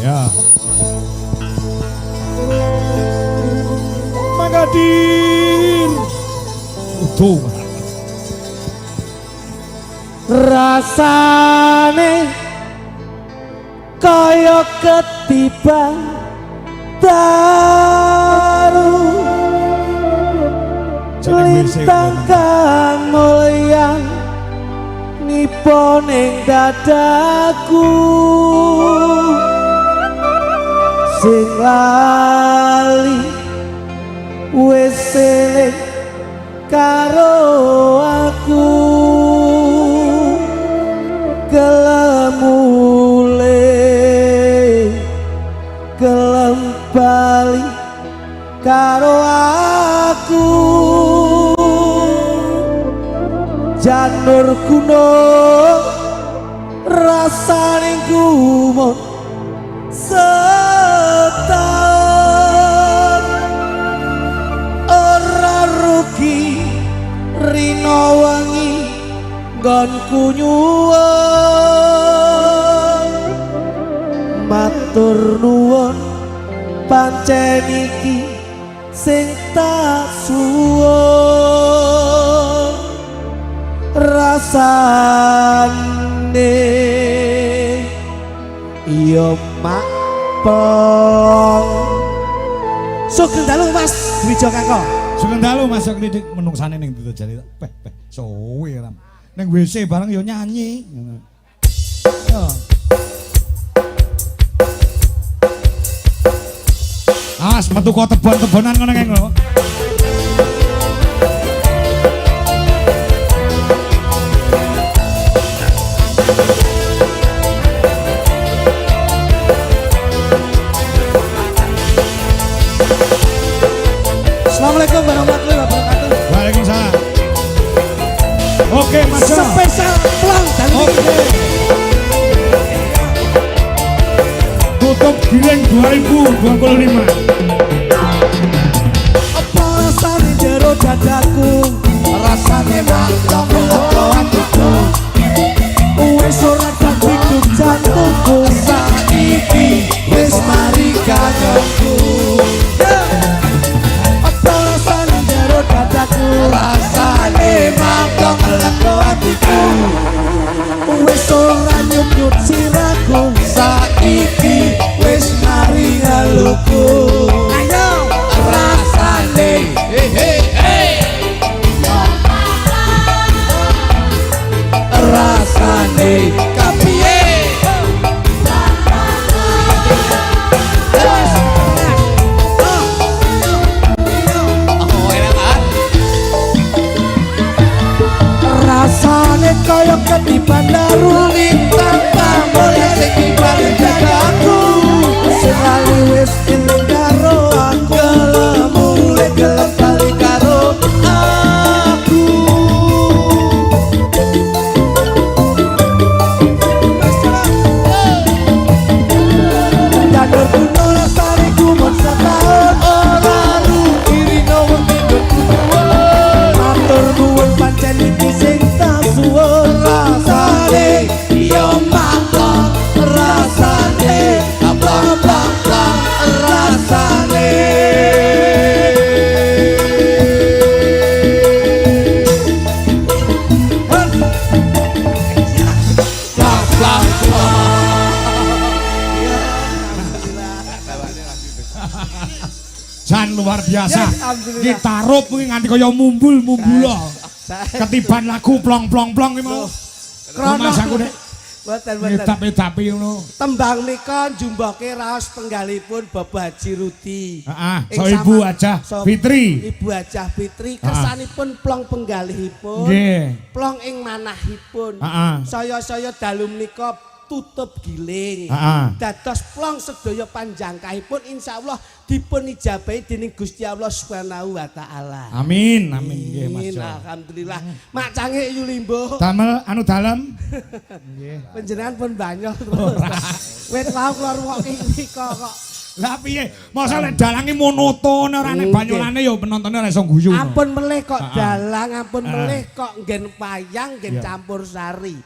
ya. Magadir. Utuh. Rasane kaya ketiban taruh lintang kang mulya nipo ning dadaku sing lali wis eling karo aku kelemule kelem bali karo aku janur gunung rasane gumun setahun ora rugi rino wangi nggonku nyuwun matur nuwun pancen iki sing tak suwun rasane yo mak pong sugeng dalu Mas Dwijo Kako sugeng dalu Mas Klidik menungsane ning Duta Jali peh suwe ram ning WC bareng yo nyanyi yo As metu kok tebon-tebonan ngono kae lho. Assalamualaikum warahmatullahi wabarakatuh. Waalaikumsalam. Oke, Mas. Spesial pulang dari tutup giling 2025. Apa rasane jero dadaku rasane mantap lego atiku wis ora dadi jantungku saiki wis mari kanggo apa rasane jero dadaku rasane mantap lego atiku wis ora nyut siraku saiki wis mari ngaluku ayo rasane rasane kapiye rasane kaya ketiban daru lintang pamulya sing dibalik dadaku sekali wis eling karo aku kelemule gelem bali karo aku janur kuno rasane gumun setahun ora rugi rino wengi berkumpul matur nuwun pancen iki sing tak suwun rasane yo mantap rasane abang-abang rasane Jan luar biasa. Kita rup kuwi nganti kaya mumbul-mumbul. Ketiban lagu plong-plong-plong iki mau. Krono aku nek Boten. Tapi ngono. Tembang nika njumboke raos penggalipun Bapak Haji Rudi. Heeh, so Ibu Hajah Fitri. Ibu Hajah Fitri kesanipun plong penggalihipun. Nggih. Plong ing manahipun. Saya dalu menika tutup giling. Dados plong sedaya panjangkahipun insyaallah dipun ijabahi dening Gusti Allah Subhanahu wa taala. Amin, amin nggih Mas. Alhamdulillah. Mak Cangik Yulimbo. Damel anu dalem. Nggih. Panjenengan pun banyak. Wit wau keluar wong iki kok Lah piye? Masa lek dalange monoton ora nek banyolane ya penontonnya ora iso guyu. Ampun melih kok dalang, ampun melih kok nggen wayang, nggen campur sari.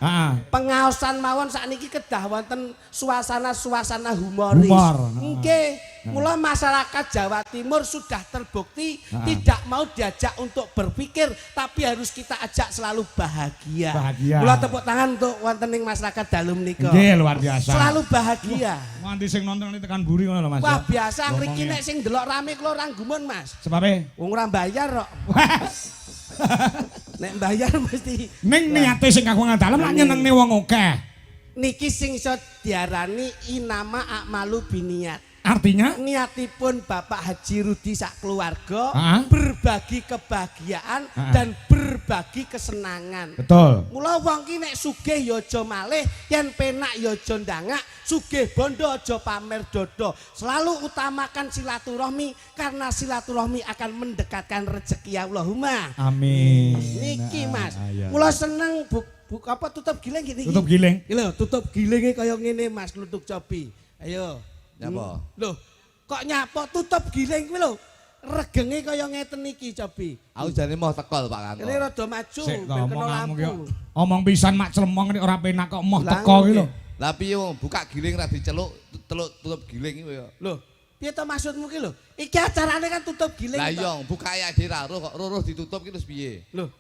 Pengaosan mawon sakniki kedah wonten suasana-suasana humoris. Nggih. Mula masyarakat Jawa Timur sudah terbukti tidak mau diajak untuk berpikir, tapi harus kita ajak selalu bahagia. Mula tepuk tangan untuk wonten ing masyarakat dalem nika. Nggih, luar biasa. Selalu bahagia. Nganti sing nonton tekan buri ngono lho Mas. Wah, biasa ngriki nek sing delok rame kula ora gumun, Mas. Sebabe? Wong ora bayar kok. Nek bayar mesti ning niate sing kagungan dalem lak nyenengne wong akeh. Niki sing iso diarani inama a'malu biniat. Artinya niatipun Bapak Haji Rudi sak keluarga berbagi kebahagiaan dan berbagi kesenangan. Betul. Mula wong ki nek sugih ya aja malih, yen penak ya aja ndangak, sugih bondo aja pamer dodo. Selalu utamakan silaturahmi karena silaturahmi akan mendekatkan rezeki Allahumma. Amin. Niki Mas. Mula seneng apa tutup giling gini. Tutup giling. Iki lho, tutup gilinge kaya ngene Mas Kluthuk Cobi. Ayo. Nyapa? Loh, kok nyapa tutup giling kuwi lho. Regenge kaya ngeten iki, Cobi. Aku jane mau teko Pak Kanto. Ini rada maju ben kena lampu. Omong pisan mak clemong nek ora penak kok moh teko iki lho. Lah piye wong buka giling ra diceluk, tutup giling iki ya. Lho, piye to maksudmu ki lho? Iki acarane kan tutup giling. Lah iya, buka ya dhewe kok ruruh ditutup ki terus piye? Lho.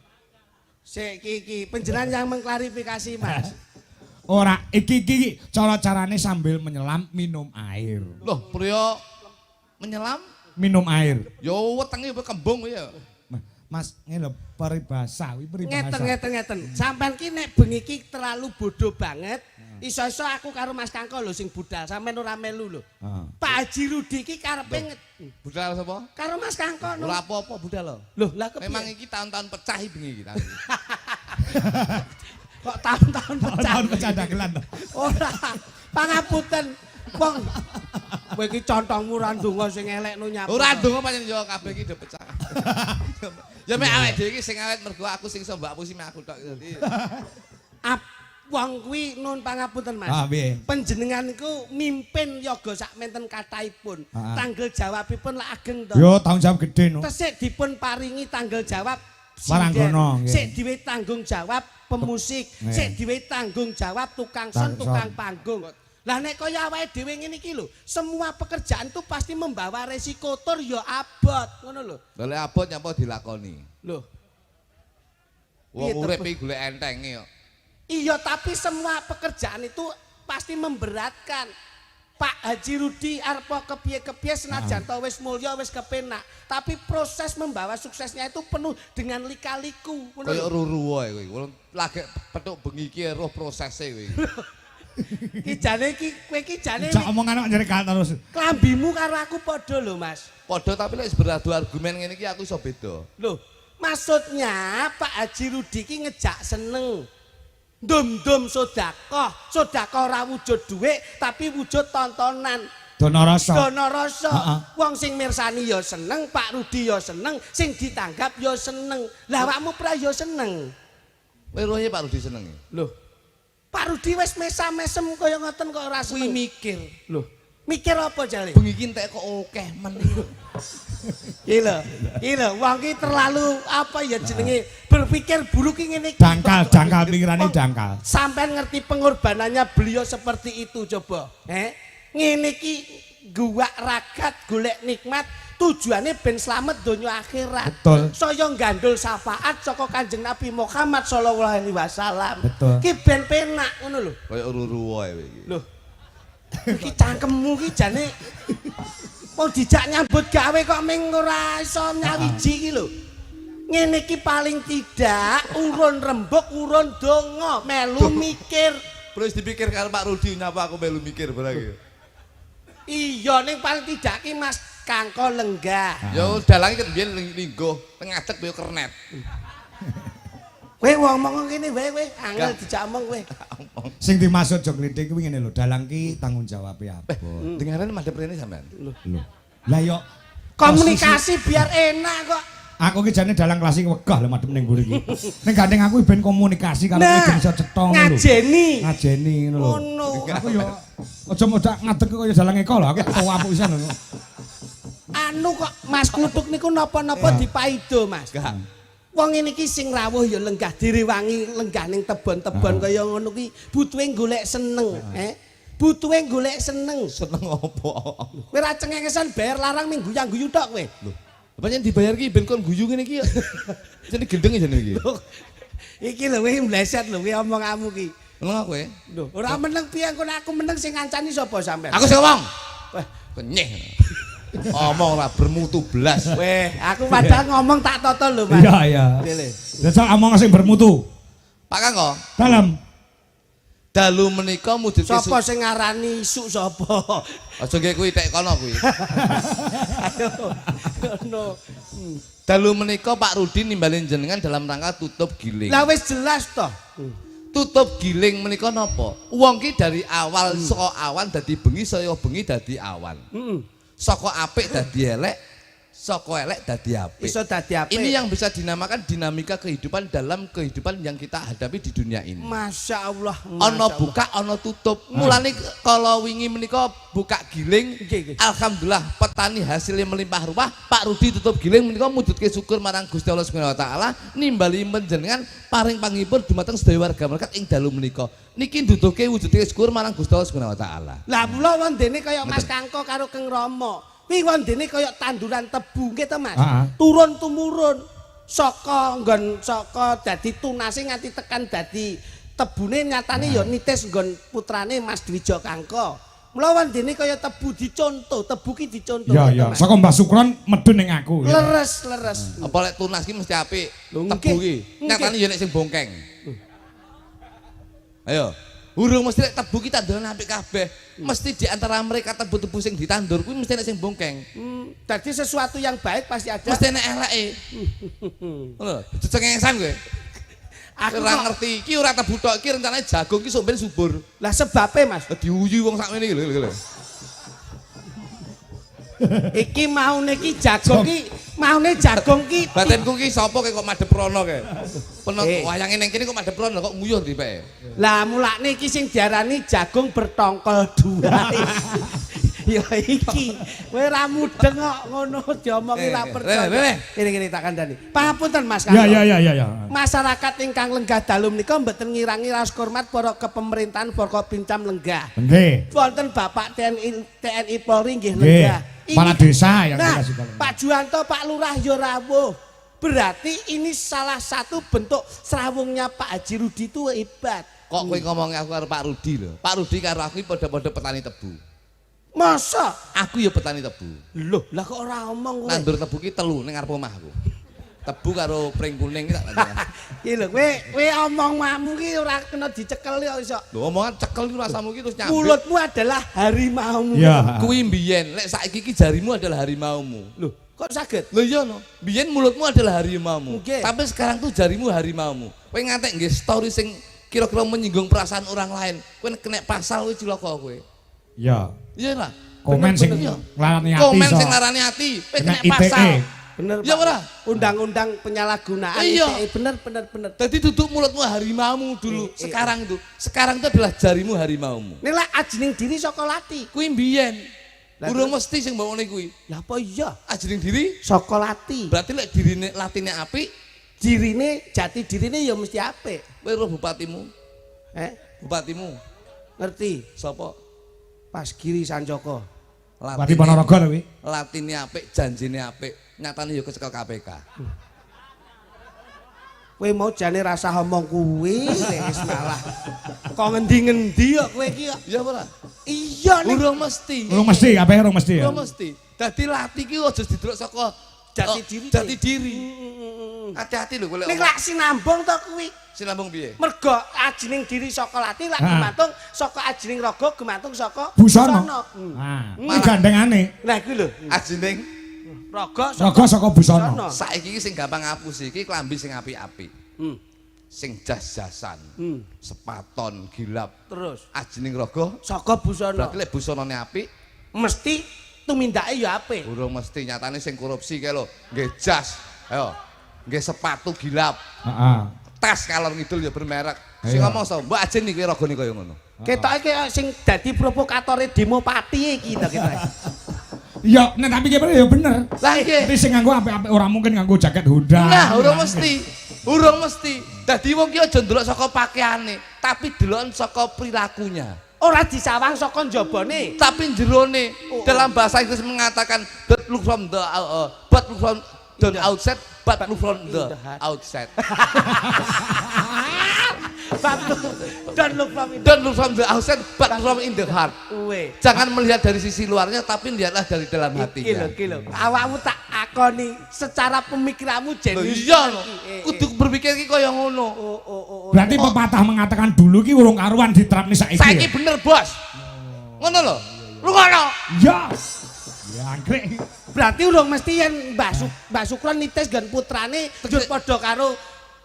Sik iki panjenengan yang mengklarifikasi, Mas. Ora, iki cara-carane sambil menyelam minum air. Loh, priya menyelam minum air. Yo wetenge kembung ya. Mas, ngene lho peribahasa kuwi peribahasa. Ngeten. Sampeyan ki nek bengi ki terlalu bodoh banget. Iso-iso aku karo Mas Kangko lho sing budal, sampean ora melu lho. Pak Haji Rudi ki karepe budal sapa? Karo Mas Kangko. Ora apa-apa budal lho. Loh, lah kepiye? Memang iki tahun-tahun pecah bengi iki. Kok tahun-tahun pecah? Tahun pecah dagelan. Ora. Pangapunten. Wong kowe iki contongmu ra ndonga sing elekno nyapu. Ora ndonga pancen yo kabeh iki do pecah. Ya mek awake dhewe iki sing awet mergo aku sing iso mbak pusi mek aku tok. Dadi wong kuwi nun pangapunten Mas. Piye? Panjenengan niku mimpin yoga sak menten kathahipun. Tanggal jawabipun lak ageng to. Yo tanggung jawab gede no. Tesik dipun paringi tanggal jawab Maranggono. Sik diwe tanggung jawab pemusik, sik diwe tanggung jawab tukang son, tukang panggung. Lah nek kaya awake dhewe ngene iki lho, semua pekerjaan itu pasti membawa resiko tur ya abot, ngono lho. Lah abot nyapa dilakoni. Lho. Wong urip iki golek entenge kok. Iya, tapi semua pekerjaan itu pasti memberatkan. Pak Haji Rudi arep kepiye-kepiye senajan to wis mulya wis kepenak, tapi proses membawa suksesnya itu penuh dengan lika-liku. Kaya ruru wae kowe. Lagi petuk bengi iki roh prosese kowe. Ki jane iki kowe iki jane Jak omongan kok nyerekat terus. Klambimu karo aku padha lho, Mas. Padha tapi lek beradu argumen ngene iki aku iso beda. Lho, maksudnya Pak Haji Rudi ki ngejak seneng. Dum-dum sedekah ora wujud dhuwit tapi wujud tontonan. Dono rasa. Wong sing mirsani ya seneng, Pak Rudi ya seneng, sing ditanggap ya seneng. Lah awakmu pra ya seneng. Kowe rohe Pak Rudi seneng. Lho. Pak Rudi wis mesam-mesem kaya ngoten kok ora seneng. Mikir. Lho. Mikir apa jale? Bengi iki entek kok akeh men. Iki lho, wong ki terlalu apa ya jenenge berpikir buruk ki ngene iki. Dangkal pikirane dangkal. Sampean ngerti pengorbanannya beliau seperti itu coba. Ngene iki guwak ragat golek nikmat tujuannya ben slamet donya akhirat. Betul. Saya gandul syafaat saka Kanjeng Nabi Muhammad sallallahu alaihi wasallam. Betul. Ki ben penak ngono lho. Kaya ruru wae kowe iki. Lho. Iki cangkemmu ki jane mau dijak nyambut gawe kok ming ora iso nyawiji iki lho. Ngene iki paling tidak urun rembug, urun donga, melu mikir. Terus dipikir karo Pak Rudi nyapa aku melu mikir barang iki. Iya ning paling tidak ki Mas Kangko lenggah. Ya dalange ket biyen linggo, ngadeg kowe kernet. Kowe ngomong ngene wae kowe, angel dijak omong kowe. Sing dimaksud jog litik kuwi ngene lho, dalang ki tanggung jawab ya. Dengaran madhep rene sampean. Lho. Lah yo komunikasi biar enak kok. Aku ki jane dalang kelas iki wegah lho madhep ning mburi iki. Ning gandeng aku ben komunikasi karo kowe ben iso cetha ngono lho. Ngajeni ngono lho. Ngono. Aku yo aja modak ngadeg kaya dalang eko lho, aku ketua apuk pisan lho. Anu kok Mas Kluthuk niku napa-napa dipaido, Mas. Wong ngene iki sing rawuh ya lenggah direwangi lenggah ning tebon-tebon kaya ngono ki butuhe golek seneng, Butuhe golek seneng. Seneng apa? Kowe ra cengengesan bayar larang ming guyang-guyu tok kowe. Pancen dibayar ki ben kon guyu ngene iki ya. Jane gendeng jane iki. Iki lho kowe mleset lho kowe omonganmu ki. Meneng aku ya. Lho, ora meneng piye engko aku meneng sing ngancani sapa sampean? Aku sing ngomong. Wah, Kenyeh. Omong ora bermutu blas. weh, aku padahal ngomong tak totol lho, Mas. Iya, iya. Dasar omong sing bermutu. Pak Kangko, Dalam. dalu menika mujudke Sapa sing ngarani isuk sapa? Aja nggih kuwi tek kono kuwi. Ayo. Ngono. Dalu menika Pak Rudi nimbalin jenengan dalam rangka tutup giling. Lah wis jelas toh. Tutup giling menika napa? Wong ki dari awal saka awan dadi bengi saya bengi dadi awan. Saka apik dadi elek, saka elek dadi apik. Iso dadi apik. Ini yang bisa dinamakan dinamika kehidupan dalam kehidupan yang kita hadapi di dunia ini. Masya Allah. Ono buka, ono tutup. Mulane kalau wingi menika buka giling, alhamdulillah petani hasilnya melimpah ruah. Pak Rudi tutup giling menika mujudke syukur marang Gusti Allah Subhanahu wa taala, nimbali panjenengan paring panghibur dumateng sedaya warga masyarakat ing dalu menika. Niki nduduhke wujudke syukur marang Gusti Allah Subhanahu wa taala. Lah kula wondene kaya Mas Kangko karo Kang Rama. Kuwi wondene kaya tanduran tebu nggih to Mas. Turun tumurun saka nggon saka dadi tunase nganti tekan dadi tebune nyatane ya nitis nggon putrane Mas Dwija Kangko. Mula wondene kaya tebu dicontoh, tebu ki dicontoh. Iya, iya. Saka Mbah Sukron medun ning aku. Leres. Apa lek tunas ki mesti apik. Lho, Tebu ki. Nyatane ya nek sing bongkeng. Ayo. Urung mesti lek tebu ki tanduran apik kabeh. Mesti di antara mereka tebu-tebu sing ditandur kuwi mesti nek sing bongkeng. Jadi sesuatu yang baik pasti ada. Mesti nek eleke. Ngono, cecengesan kowe. Aku Ora kok ngerti iki ora tebu tok iki rencanane jagung ki sok ben subur. lah sebabe Mas. Diuyu wong sakmene iki lho. Iki maune ki jagung ki, maune jagung ki. Batinku ki sapa kok madhep rono kae. Penonton wayange ning kene kok madhep rono kok nguyuh dipeke. Lah mulane iki sing diarani jagung bertongkol dua. Ya iki, kowe ra mudeng kok ngono diomongi ra percaya. Kene tak kandhani. Pangapunten Mas Kangko. Ya. Masyarakat ingkang lenggah dalu menika mboten ngirangi rasa hormat para kepemerintahan Forkopimcam lenggah. Nggih. Wonten Bapak TNI Polri nggih lenggah. Kepala desa yang nah, dikasih Polri. Pak Juwanto, Pak Lurah ya rawuh. Berarti ini salah satu bentuk serawungnya Pak Haji Rudi itu hebat. Kok kowe ngomongnya aku karo Pak Rudi lho. Pak Rudi karo aku padha-padha petani tebu. Masa? Aku ya petani tebu. Loh, lah kok ora omong kowe? Nandur tebu ki 3 ning ngarep omahku. Tebu karo pring kuning ki tak tandur. Iki lho, kowe omongmu ki ora kena dicekel ya iso. Lho omongan cekel ki rasamu ki terus nyambit. Mulutmu adalah harimaumu. Ya. Kuwi mbiyen, lek saiki ki jarimu adalah harimaumu. Loh, kok saged? Lho iya no. Mbiyen mulutmu adalah harimaumu. Okay. Tapi sekarang tuh jarimu harimaumu. Kowe ngantek nggih story sing kira-kira menyinggung perasaan orang lain. Kowe kena pasal kowe cilaka kowe. Ya. Iya lah. Komen sing nglarani ati. Komen sing nglarani ati, kowe kena pasal. Bener. Ya ora? Undang-undang penyalahgunaan Iya. ITE bener. Jadi duduk mulutmu harimaumu dulu. Sekarang itu adalah jarimu harimaumu. Nek lak ajining diri saka lati. Kuwi mbiyen. Urung mesti sing mbawone kuwi. Lah apa iya? Ajining diri Saka lati. berarti lek dirine latine apik, Dirine jati dirine ya mesti apik. kowe roh bupatimu. Bupatimu Ngerti? sapa? Pas Giri Sancoko. Bupati Ponorogo lho kuwi. Latine apik, janjine apik, nyatane ya kecekel KPK. Kowe mau jane rasa omong kuwi wis malah. Kok ngendi-ngendi kok kowe iki kok. Iya ora? Iya nih. Urung mesti. Urung mesti, kabeh urung mesti ya. Urung mesti. Dadi lati ki aja didelok saka Jati diri. Jati diri. Hati-hati lho kowe lek. Nek lak sinambung to kuwi. Sinambung piye? Mergo ajining diri saka lati lak gumantung saka ajining raga gumantung saka Busana. Nah, iki gandengane. Lah iku lho. Ajining Raga Raga saka busana. saiki iki sing gampang ngapus iki klambi sing apik-apik. Sing jas-jasan. Sepaton, gilap. Terus Ajining raga saka busana. berarti lek busanane apik Mesti tumindake ya apik. urung mesti nyatane sing korupsi kae lho nggih jas Ayo. Nggih sepatu gilap. Heeh. Tas kalor ngidul ya bermerek. Sing ngomong sapa? Mbak Ajen iki regane kaya ngono. Ketoke sing dadi provokatore demo pati iki to ketok. Ya, nek tapi ki ya bener. Lah nggih. Tapi sing nganggo apik-apik ora mungkin nganggo jaket Honda. Nah, urung mesti. Urung mesti. Dadi wong ki aja ndelok saka pakaiane, tapi delok saka perilakunya. Ora disawang saka njabane, tapi jerone. Dalam bahasa Inggris mengatakan don't look from the but look from the outside, but look from the outside. Don't look from the outside, but look from in the heart. Jangan melihat dari sisi luarnya, tapi lihatlah dari dalam hatinya. Kilo. Awakmu tak akoni secara pemikiranmu jenius. Iya, kudu berpikir ki kaya ngono. Berarti pepatah mengatakan dulu ki urung karuan diterapne saiki. Saiki bener, Bos. Ngono lho. Lungono. Ya. Ya anggrek. Berarti urung mesti yen Mbak Sukron nitis gan putrane njur padha karo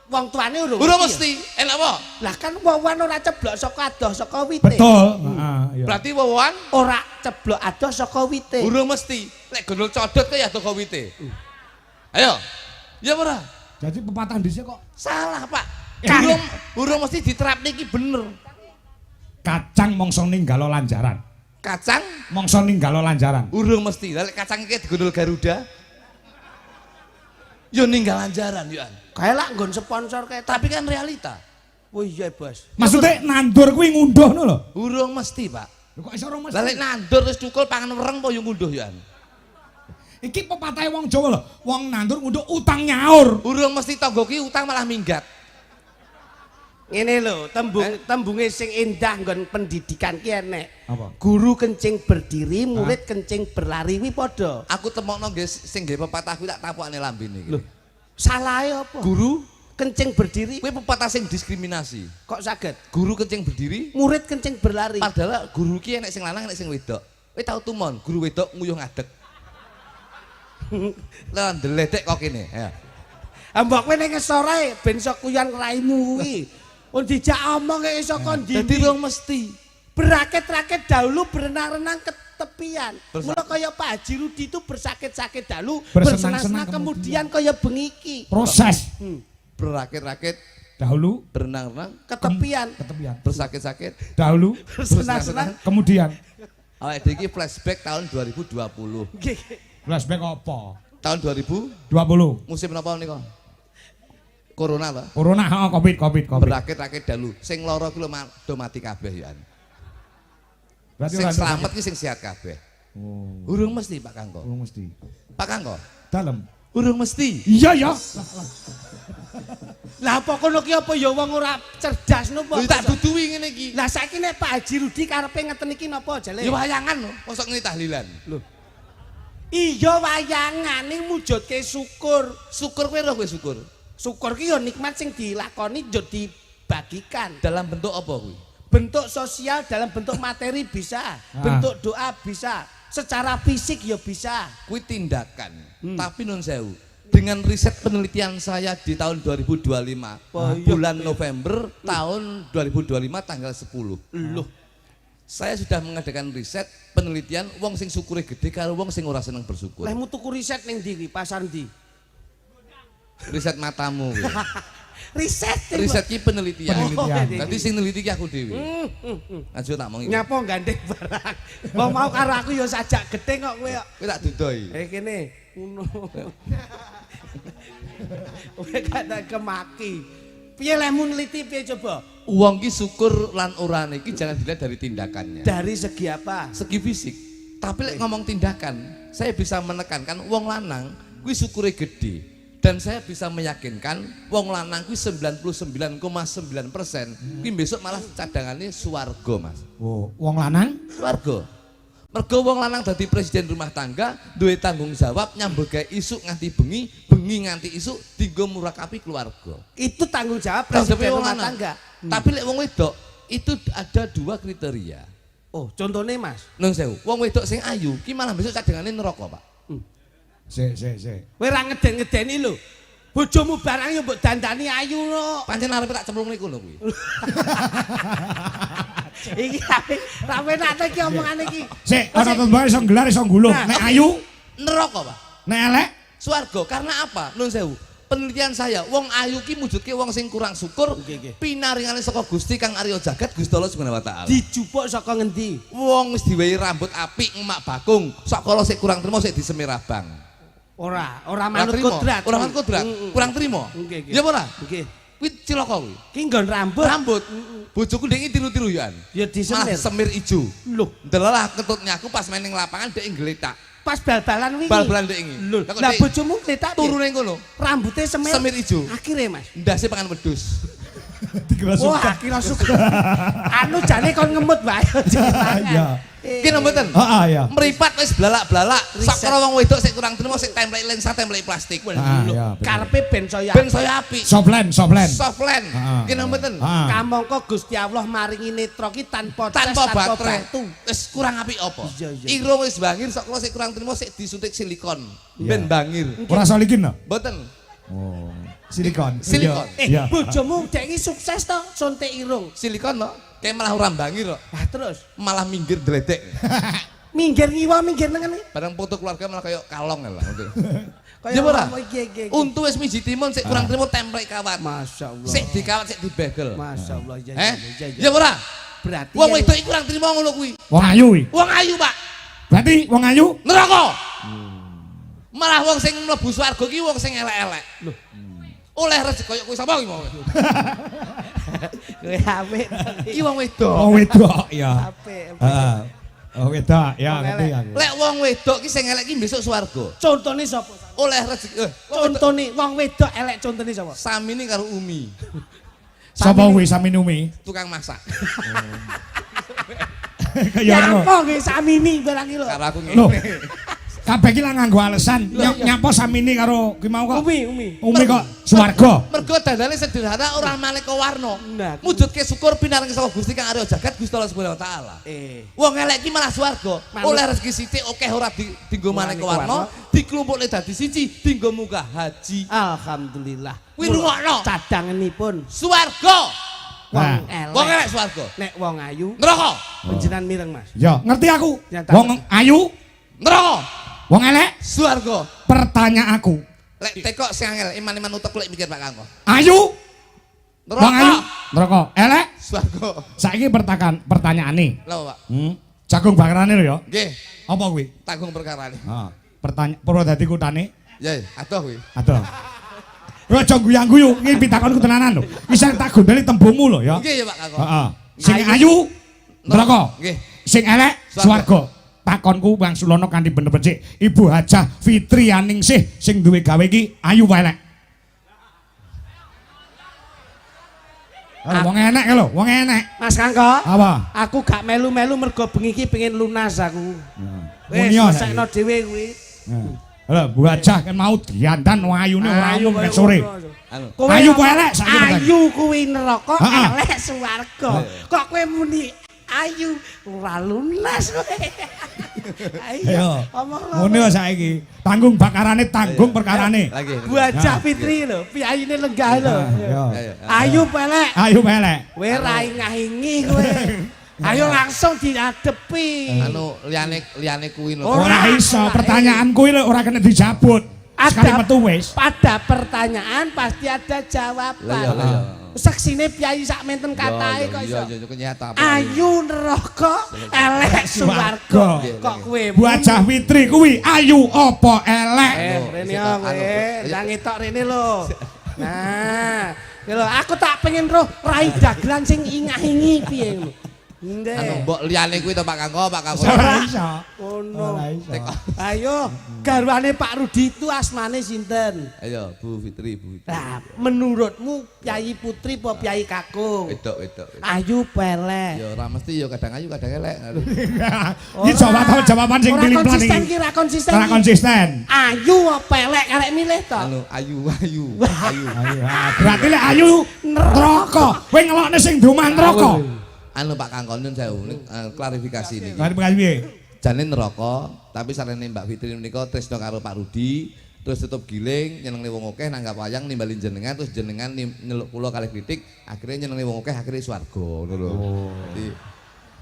wong tuane urung. Urung mesti. Enak apa? Lah kan wawan ora ceblok saka adoh saka wite. Betul. Heeh, iya. Berarti wawan ora ceblok adoh saka wite. urung mesti. Lek gondol codot kaya adoh wite. Ayo. Ya ora? Jadi pepatah dhisik kok Salah, Pak. Kan. Urung mesti diterapne iki bener. kacang mongso ninggalo lanjaran. Kacang Mongso ninggalo lanjaran. urung mesti. Lah lek kacang iki digondol Garuda. Yo ninggal lanjaran yo. Kae lak nggon sponsor kae Tapi kan realita. Oh iya, Bos. Maksudnya nandur kuwi ngunduh ngono lho. Urung mesti, Pak. Lho kok iso ora mesti? Lah lek nandur terus cukul pangan wereng po yo ngunduh yo. Iki pepatahe wong Jawa lho. Wong nandur ngunduh utang nyaur. Urung mesti tangga ki utang malah minggat. Ngene lho, tembunge sing indah nggon pendidikan ki enek. Apa? Guru kencing berdiri, murid kencing berlari wi padha. Aku temokno nggih sing nggih pepatah kuwi tak tapukane lambene iki. Lho, salahe apa? Guru Kencing berdiri kuwi pepatah sing diskriminasi. kok saged? Guru kencing berdiri, Murid kencing berlari. padahal guru ki enek sing lanang enek sing wedok. Kowe tau tumon, guru wedok nguyuh ngadeg. Lah ndeledek kok kene, ya. Mbok kowe ning ngesore ben iso kuyon raimu kuwi. Mun dijak omong kaya iso kon ndi. Dadi rong mesti. Berakit-rakit dahulu berenang-renang ke tepian. Mula kaya Pak Haji Rudi itu bersakit-sakit dahulu, bersenang-senang kemudian kaya bengiki. Proses. Berakit-rakit Dahulu berenang-renang Ke tepian. ketepian. bersakit-sakit. Dahulu Bersenang-senang. kemudian Awake dhewe iki flashback tahun 2020. Nggih. flashback apa? Tahun 2000 20. musim napa nika? Corona Pak. Corona, heeh, Covid. Berakit-rakit dahulu. Sing lara kuwi do mati kabeh ya. Berarti Sing ora slamet ki sing sehat kabeh. Oh, Urung mesti Pak Kangko. urung mesti. Pak Kangko. Dalem. Urung mesti. Iya ya. Lah apa kono ki apa ya wong ora cerdas nopo? Lho tak duduhi ngene iki. Lah saiki nek Pak Haji Rudi karepe ngeten iki napa jale? Ya wayangan lho, mosok ngene tahlilan. Lho. Iya wayangan ning mujudke syukur. Syukur kowe roh kowe syukur. Syukur ki ya nikmat sing dilakoni yo dibagikan. Dalam bentuk apa kuwi? Bentuk sosial dalam bentuk materi bisa, bentuk doa bisa, secara fisik ya bisa. Kuwi tindakan. Tapi nun sewu. Dengan riset penelitian saya di tahun 2025, bulan November tahun 2025 tanggal 10. Loh, Saya sudah mengadakan riset penelitian wong sing syukure gede karo wong sing ora seneng bersyukur. lemu tuku riset ning ndi pasar ndi? Riset matamu kuwi. Riset Ki penelitian. Penelitian. Nanti sing neliti ki aku dhewe. Aja tak mongi. Nyapa gandeng barang. Wong mau karo aku ya sajak gede kok kowe kok. Kowe tak dudoi. Kene ngono. Kowe kata kemaki. Piye lemu neliti piye coba? Wong ki syukur lan orane iki jangan dilihat dari tindakannya. Dari segi apa? Segi fisik. Tapi lek ngomong tindakan, saya bisa menekankan wong lanang kuwi syukure gede. Dan saya bisa meyakinkan wong lanang kuwi 99,9% kuwi besok malah cadangannya swarga, Mas. Oh, wong lanang Swarga. Mergo wong lanang dadi presiden rumah tangga, duwe tanggung jawab nyambut gawe isuk nganti bengi, bengi nganti isuk dienggo murakapi keluarga. Itu tanggung jawab Presiden presiden wong rumah lanang. tangga. Tapi lek wong wedok itu ada 2 kriteria. Oh, contohnya Mas. Nun sewu, wong wedok sing ayu ki malah besok cadangane neraka, Pak. Sik. Kowe ra ngeden-ngedeni lho. Bojomu barang yo mbok dandani ayu no. Pancen arepe tak cemplung niku lho kuwi. Iki ra enak iki omongane iki. Sik, ana tembang iso nggelar iso ngguluh. Nah. Nek ayu, Neraka, Pak. nek elek, Swarga karena apa? Nun sewu. Penelitian saya, wong ayu ki mujudke wong sing kurang syukur, pinaringane saka Gusti Kang Arya Jagat Gusti Allah Subhanahu wa taala. Dijupuk saka ngendi? Wong wis diwehi rambut apik emak bakung, sok kala sik kurang trimo sik disemir abang. Ora manut kodrat. Ora manut kodrat. Kurang trimo. Ya ora? Nggih. Kuwi cilaka kuwi. Ki nggon rambut. Rambut. Bojoku ndek tiru-tiruan. Ya disemir. Malah semir ijo. Lho, Delalah ketutnya aku pas main ning lapangan ndek ngletak. pas bal-balan wingi. Bal-balan ndek iki. Lah bojomu kletak turune ngono. Rambutnya semir ijo. Akhire, Mas. Ndase pangan wedhus. Dikira suka. Wah, kira suka. Anu jane kon ngemut wae. Iya. Ki mboten? Heeh, ya. Meripat wis blalak-blalak. Sakra wong wedok sik kurang trimo sik templek lensa templek plastik. Karepe ben saya apik. Softland. Softland. Ki mboten? Kamangka Gusti Allah maringi netra ki tanpa baterai. batu. Wis kurang apik apa? Iya. Irung wis bangir sakra sik kurang trimo sik disuntik silikon. Ben bangir. Ora solikin no? Mboten. Oh. Silikon. Iya. Bojomu dek iki sukses to suntik irung. Silikon no? Kayak malah ora bangir kok. Lah terus Malah minggir dledek. minggir ngiwa minggir nengen. Barang foto keluarga malah kayak kalong lah. Kaya ora? iki. Untu wis miji timun sik kurang trimo templek kawat. Masyaallah. Sik dikawat sik dibegel. Masyaallah. Ya ora? Berarti Wong wedok iki kurang trimo ngono kuwi. Wong ayu kuwi. Wong ayu, Pak. Berarti wong ayu Neraka. Malah wong sing mlebu swarga ki wong sing elek-elek. Lho. Oleh rezeki koyo kuwi sapa ki mau? kowe apik. Iki wong wedok. Wong wedok ya. Apik. Heeh. Wong wedok ya ngerti aku. Lek wong wedok ki sing elek ki besok swarga. Contone sapa? Oleh rezeki. Contone wong wedok elek contone sapa? Samine karo Umi. Sapa kuwi Saminumi? Tukang masak. Kaya ngono. Nyapa nggih Samini barang iki lho. Karo aku Loh. ngene. Kabeh iki lah nganggo alasan nyapa Samini karo ki mau kok. Umi. Umi kok swarga. Mergo dandane sederhana ora maneka warna. Nah. Mujudke syukur pinaring saka Gusti Kang Arya Jagat Gusti Allah Subhanahu wa taala. Wong elek ki malah swarga. Oleh rezeki sithik akeh ora dienggo maneka warna, diklumpukne dadi siji, dienggo munggah haji. Alhamdulillah. Kuwi rungokno. Cadanganipun Swarga. wong elek swarga. Nek wong ayu Neraka. panjenengan mireng, Mas. Ya, ngerti aku. Wong ayu, Neraka. wong elek, Swarga. pertanyaanku. Lek tekok sing angel iman-iman utek lek mikir Pak Kangko. Ayu, wong ayu, neraka, elek, Swarga. saiki pertanyaane. Lho, Pak. Jagung bakarane lho ya. Nggih, Apa kuwi? tanggung perkarane. Heeh. Purwodadi kutane. Ya, adoh kuwi. Aduh. Raja guyang-guyu ngipi takonku tenanan lho. Wis tak gondeli tembungmu lho ya. Nggih ya Pak Kangko. Heeh. Sing ayu neraka. Nggih. Sing elek swarga. Takonku Bang Sulono kanthi bener becik. Ibu Hajah Fitri Aningsih sing duwe gawe iki ayu wae elek. Wong enek lho, wong enek. Mas Kangko. Apa? Aku gak melu-melu mergo bengi iki pengen lunas aku. Wis Munio selesaino dhewe kuwi. Lho, Bu Hajah kan mau diandan wong ayune ora umum ket sore. Anu. Ayu kok elek saiki. Ayu kuwi neraka, elek swarga. Kok kowe muni ayu ora lunas kowe. Ayo. Ngono saiki. Tanggung bakarane, tanggung perkarane. Lagi. Bu Hajah Fitri lho, piyayine lenggah lho. Ayu pelek. Ayu pelek. Kowe ra ingah-ingi kowe. Ayo langsung diadepi. Anu liyane kuwi lho. Ora iso, pertanyaan kuwi lho ora kena dijabut. Sekali metu wis. Pada pertanyaan pasti ada jawaban. Saksine piyayi sak menten katahe kok iso. Iya, kenyata. Ayu neraka, elek swarga. Kok kowe Bu Hajah Fitri kuwi ayu apa elek? rene kowe, ndang etok rene lho. Nah, lho aku tak pengen roh rai dagelan sing ingah-ingi piye ngono. Ndek. Anu mbok liyane kuwi to Pak Kangko, Pak Kangko. Ora iso. Ono. Ora iso. Ayo, garwane Pak Rudi itu asmane sinten? Ayo Bu Fitri, Bu Fitri. Nah, menurutmu Piyayi Putri apa Piyayi Kakung? Wedok. Ayu pelek. Ya ora mesti ya kadang ayu kadang elek. Iki jawaban sing pilih-pilih konsisten iki. ki ra konsisten. Ora konsisten. Ayu apa elek elek milih to? Anu ayu. Berarti lek ayu neraka. Kowe ngelokne sing domah neraka. Anu Pak Kangko nyun sewu klarifikasi niki. Mari bekasi piye? Jane neraka, tapi sarene Mbak Fitri menika tresno karo Pak Rudi, terus tutup giling nyenengne wong akeh nanggap wayang nimbalin jenengan terus jenengan nyeluk kula kalih kritik, akhirnya nyenengne wong akeh akhirnya swarga ngono lho.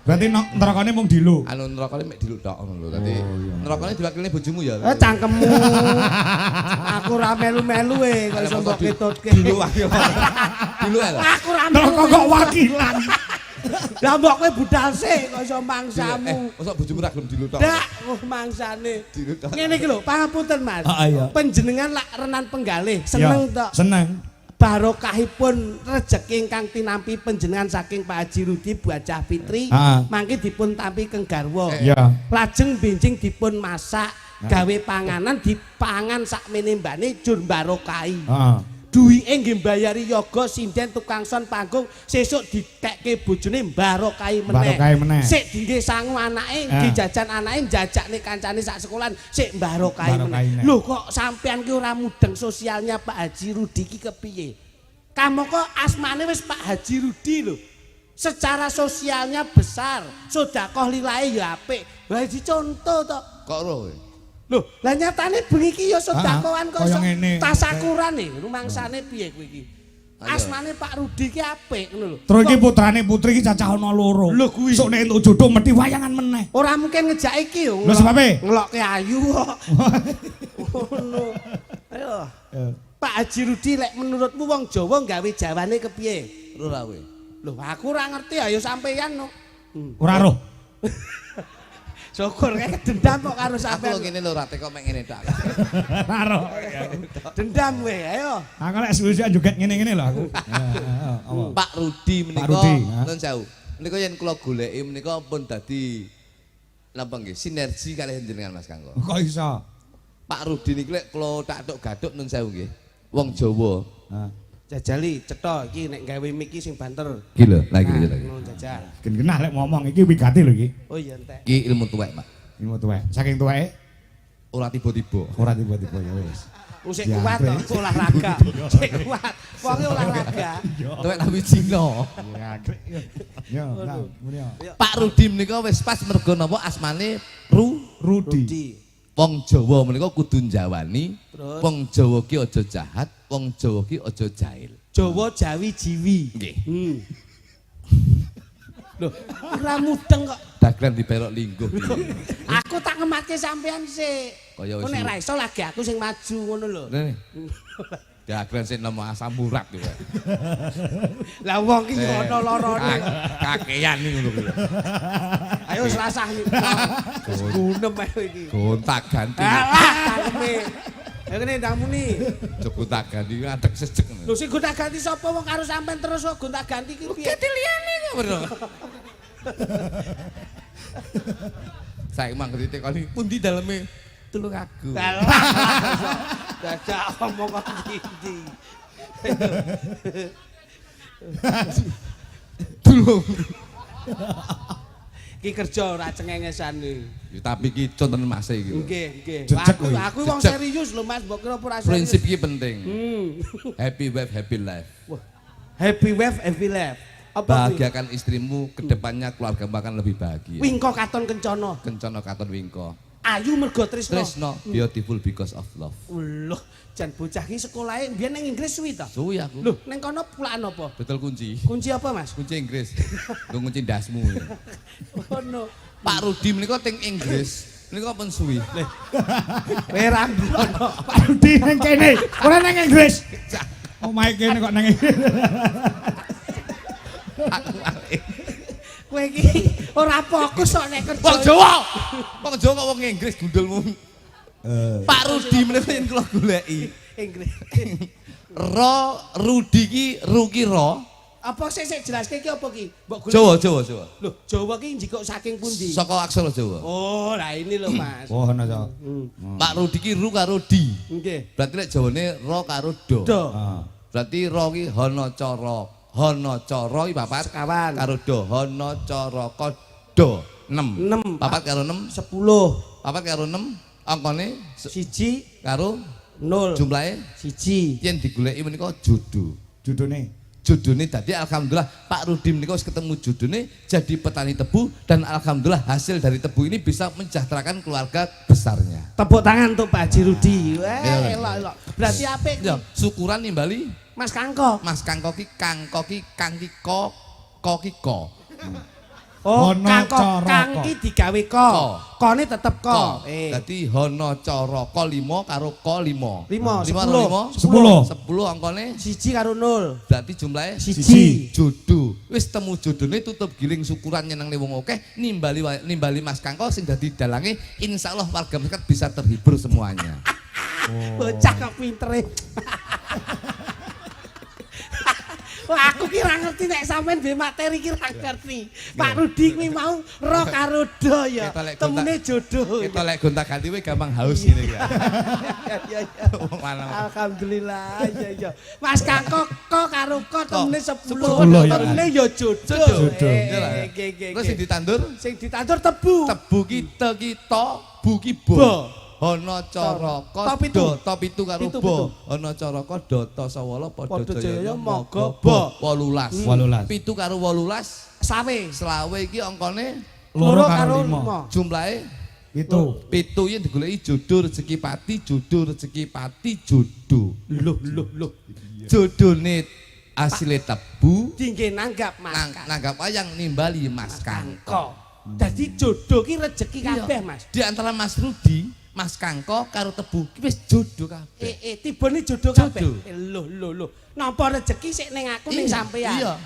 Berarti nerakane mung dilu. Anu nerakane mek diluk tok ngono lho. Dadi nerakane diwakilne bojomu ya. Cangkemmu. Aku ora melu-melu kok iso mbok ketutke. Diluk wae. Diluk lho. Aku ora Neraka kok wakilan. Lah mbok kowe budal sik kok iso mangsamu. Mosok bojomu ra gelem diluk tok. Ndak, mangsane. Ngene iki lho, pangapunten Mas. Iya. Panjenengan lak renan penggalih, seneng tok. Seneng. Barokahipun rejeki ingkang tinampi panjenengan saking Pak Haji Rudi Bajah Fitri, mangke dipun tampi keng garwa. Iya. Lajeng benjing dipun masak, gawe panganan dipangan sakmene mbane jur barokahi. Heeh. Duwike nggih mbayari yoga sinden tukang son panggung sesuk ditekke bojone barokahi meneh. Barokahi meneh. Sik dingge sangu anake, dijajan anake jajakne kancane sak sekolahan sik barokahi meneh. Lho kok sampean ki ora mudeng sosialnya Pak Haji Rudi ki kepiye? Kamu kok asmane wis Pak Haji Rudi lho. Secara sosialnya besar, sedekah lillahi ya apik. Wah dicontoh to. Kok ro kowe? Loh, lah nyatane bengi iki ya sedekahan kok kaya ngene. tasakuran rumangsane piye kowe iki? Asmane Pak Rudi ki apik ngono lho. Terus iki putrane putri iki cacah ana loro. Lho kuwi. Sok nek entuk jodoh mesti wayangan meneh. Ora mungkin ngejak iki yo. Lho sebabe? Ngelokke ayu kok. Ngono. Ayo. Pak Haji Rudi lek menurutmu wong Jawa gawe jawane kepiye? Ora kowe. Lho aku ora ngerti ayo sampeyan no. Ora roh. Syukur kayak dendam kok karo Aku sampean. lho ngene lho ra teko mek ngene tok. Ora roh. Dendam kowe, ayo. Aku lek suwe-suwe joget ngene-ngene lho aku. Pak Rudi menika Rudi, nun sewu. Menika yen kula goleki menika pun dadi napa nggih sinergi kalih jenengan Mas Kanggo. Kok iso? Pak Rudi niki lek kula tak tok gaduk nun sewu nggih. Wong Jawa. Jajali cetha iki nek gawe mic iki sing banter. Iki lho, lagi lagi. Ngono jajal. Gen genah lek ngomong iki wigati lho iki. Oh iya entek. Iki ilmu tuwek, Pak. Ilmu tuwek. Saking tuweke Ora tiba-tiba. ora tiba-tiba ya wis. Sik kuat kok olahraga. Sik kuat. Wonge olahraga. Tuwek tapi Cina. Ya grek. Yo, nah, muni yo. Pak Rudi menika wis pas mergo napa asmane Rudi. Wong Jawa menika kudu njawani. Terus? Wong Jawa ki aja jahat, wong Jawa ki aja jahil. Jawa Jawi Jiwi. Nggih. Loh, ora mudeng kok. Dagelan diperok lingguh. Aku tak ngematke sampean sik. Kaya wis. Kok nek ra iso lagi aku sing maju ngono lho. Rene. Dagelan sing nama asam urat iki. Lah wong iki ono lorone. Kakean iki ngono kuwi. Ayo serasah iki. Gunem ae iki. Gontak ganti. Takeme. Ya kene ndamuni. Gontak ganti ngadeg sejek ngono. Lho sing gonta ganti sapa wong karo sampean terus kok gonta ganti iki piye? Ganti liyane kok bro. Saiki mangke ditekoni pundi daleme tulung aku. Dadak omong kok ndi. Tulung. Iki kerja ora cengengesan iki. Ya tapi iki contohane Mas iki. Nggih, nggih. Jejeg Aku kuwi. aku wong Jejeg. serius lho Mas, mbok kira ora serius. Prinsip iki penting. Happy wife, happy life. Wah, happy wife, happy life. Apa kuwi? Bahagiakan istrimu, kedepannya keluargamu akan lebih bahagia. Wingko katon kencana. Kencana katon wingko. Ayu mergo tresno. Tresno, beautiful because of love. Loh, jan bocah iki sekolahe mbiyen ning Inggris suwi ta? Suwi aku. Loh, ning kono pulaan apa? Betul kunci. Kunci apa, Mas? Kunci Inggris. Nggo kunci ndasmu. Oh no. Pak Rudi menika teng Inggris. Menika pun suwi. Kowe ra ngono. Pak Rudi nang kene, ora nang Inggris. Omahe kene kok nang Inggris. Kowe iki ora fokus kok nek kerja. Wong Jawa. Wong Jawa kok wong Inggris gundulmu. Pak Rudi menika yen kula goleki. Inggris. Rudi ki ru ki ro. Apa sik jelaske iki apa ki? Mbok golek. Jawa. Loh, Jawa ki njikok saking pundi? Saka aksara Jawa. Oh, lah ini loh, Mas. Oh, ana to. Pak Rudi ki ru karo di. Nggih. Berarti lek Jawane ro karo do. Do. Berarti ro ki hana cara. Hana cara iki papat Sekawan. karo do. Hana cara kodo 6. 6. Papat karo 6, 10. papat karo 6, angkane Siji karo 0. jumlahe Siji. yen digoleki menika jodoh. Judune. Jodone tadi alhamdulillah Pak Rudi menika wis ketemu jodone jadi petani tebu dan alhamdulillah hasil dari tebu ini bisa mensejahterakan keluarga besarnya. Tepuk tangan untuk Pak Haji Rudi. Wah, Ya. elok. Berarti apik Ya, ki? syukuran nimbali Mas Kangko. Mas Kangko ki kang ki ko ki ko. Oh, Hono kang Caraka. iki digawe ko. Kone tetep ko. Dadi Hono Caraka 5 karo ko 5. 10. 10 angkane 1 karo 0. berarti jumlahe 1. jodoh. Wis temu jodone tutup giling syukuran nyenengne wong akeh nimbali Mas Kangko sing dadi dalange insyaallah warga masyarakat bisa terhibur semuanya. Bocah kok pintere. Wah, aku kira ngerti nek sampean duwe materi kira ngerti. Pak Rudi kuwi mau roh karo do ya. Temune jodoh. Kita lek gonta-ganti we gampang haus ngene ya. Ya. Alhamdulillah. Ya. Mas Kangko kok karo kok temune 10. Temune ya jodoh. Terus sing ditandur? Sing ditandur tebu. Tebu kita bu ki bo. Ana Caraka Data 7 karo bo. Ana Caraka Data Sawala padha jaya maga bo. 18. 7 karo 18 Selawe iki angkane 2 karo 5. Jumlahe 7. 7 yen digoleki jodoh rezeki pati jodoh. Loh. Jodone asile tebu Dingge nanggap Mas. nanggap wayang nimbali Mas Kangko. Dadi jodoh ki rezeki kabeh Mas. Di antara Mas Rudi Mas Kangko karo tebu ki wis jodoh kabeh. Tibane jodoh kabeh. Loh. Napa rezeki sik ning aku ning sampean. Iya.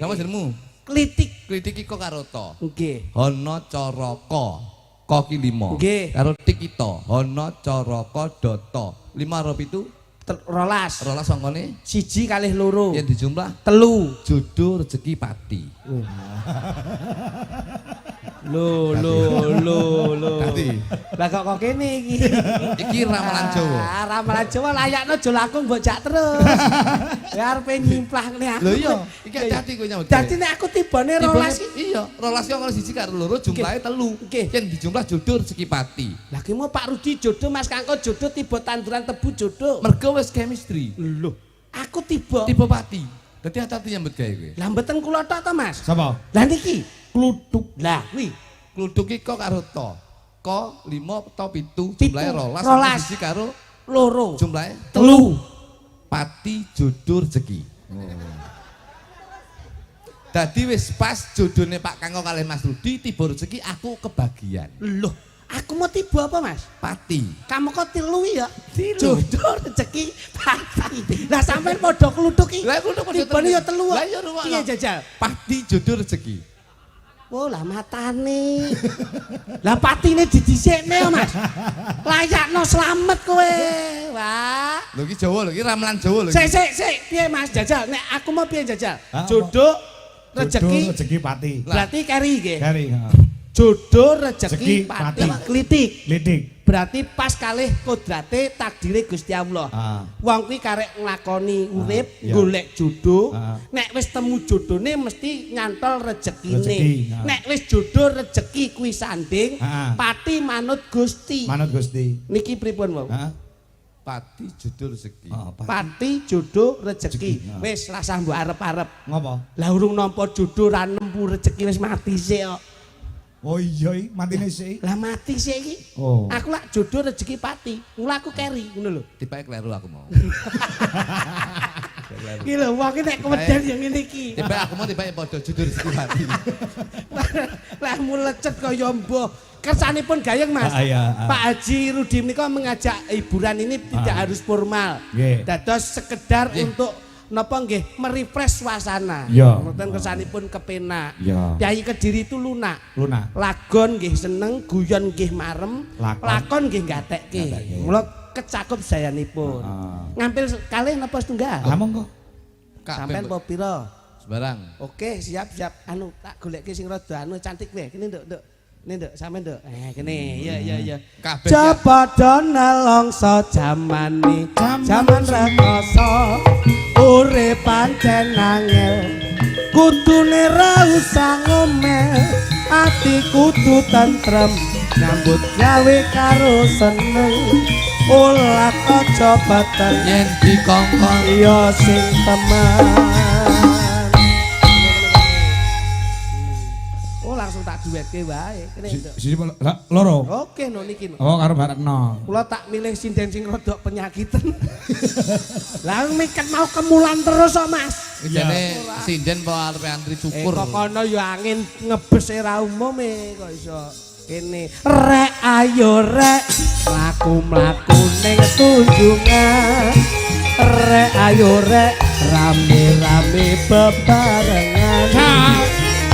Napa jenengmu? Klitik. Klitik iko karo to. Nggih. Hono Caraka. Ko ki 5. Nggih. Karo tik ito. Hono Caraka Data. 5 karo 7. 12. 12 angkane 1 kalih 2. yen dijumlah 3. jodoh rezeki pati. Loh. Dadi. Lah kok kene iki. Iki ramalan Jawa. Ramalan Jawa layakno aja langkung bojak terus. Ya arepe nyimplah ngene aku. Lho iya, iki hati kowe nyambut. Dadi nek aku tibane 12 iki. Iya, 12 kok karo 1 karo 2 jumlahe 3. Nggih. Yen dijumlah jodoh rezeki pati. Lah ki mau Pak Rudi jodoh, Mas Kangko jodoh, tiba tanduran tebu jodoh. Mergo wis chemistry. Lho, aku tiba Pati. Dadi hati-hati nyambut gawe kowe. lah mboten kula tok to, Mas. Sapa? Lah niki Kluthuk. lah kuwi Kluduk iki kok karo to. Ko 5 to 7 jumlahe 12. 1 karo 2. jumlahe 3. pati jodoh rezeki. Dadi wis pas jodone Pak Kangko kalih Mas Rudi tiba rezeki aku kebagian. Loh, aku mau tiba apa, Mas? Pati. Kamu kok tilu ya? Jodoh rezeki pati. Lah sampean padha kluthuk iki. Lah kluthuk padha tibane ya telu. Lah iya ruwak. Piye jajal? Pati jodoh rezeki. Oh lah matane. Lah patine didhisikne ya, Mas. Layakno slamet kowe. Wah. Lho iki Jawa lho, iki ramalan Jawa lho. Sik, piye Mas Jajal? Nek aku mau piye Jajal? Jodoh rezeki pati. Berarti kari nggih. Kari. Jodoh rezeki Rezeki, pati pati. klitik. Lidik. Berarti pas kalih kodrate takdire Gusti Allah. Wong kuwi karek nglakoni urip, golek jodoh. Nek wis temu jodone mesti nyantol rezekine. Nek wis jodoh rezeki kuwi sanding, pati manut Gusti. Manut Gusti. Niki pripun, Wong? Pati jodoh rezeki. Pati jodoh rezeki. Wis rasah mbok arep-arep. Ngopo? Lah urung nampa jodoh ra nempu rezeki wis mati sik kok. Oh iya, matine sik. Lah mati sik iki. Oh. Aku lak jodoh rezeki pati. Mula aku keri ngono lho. Tibake kleru aku mau. Iki lho wong nek keweden ya ngene iki. Tibake aku mau tibake padha jodoh rezeki pati. Lah mulecet kaya mbah. Kersanipun gayeng Mas. Pak Haji Rudi menika mengajak hiburan ini tidak harus formal. Dados sekedar untuk napa nggih merefresh suasana. Ngoten kersanipun kepenak. Kyai Kediri itu lunak. Lagon nggih seneng, guyon nggih marem, lakon nggih gatekke. Mula kecakup sayanipun. Ngampil kalih napa setunggal? Lah monggo. Sampeyan apa pira? Sembarang. Oke, siap. Anu tak goleke sing rada anu cantik wae. Kene nduk. Ini nduk, sampean nduk. Kene. Iya. Kabeh. Coba nelongso jamane, jaman rekoso. Urip pancen angel. Kudune ra usah ngomel, ati kudu tentrem, nyambut gawe karo seneng. Ulat aja baten Yen dikongkon ya sing teman. Oh langsung tak duetke wae. Siji loro. Oke no niki. Oh karo Mbak Retno. Kula tak milih sinden sing rada penyakiten. Lah miket mau kemulan terus kok Mas. Jane sinden po arepe antri cukur. Kok kono ya angin ngebes ra umume kok iso kene. Rek ayo rek mlaku-mlaku ning tunjungan. Rek ayo rek rame-rame bebarengan.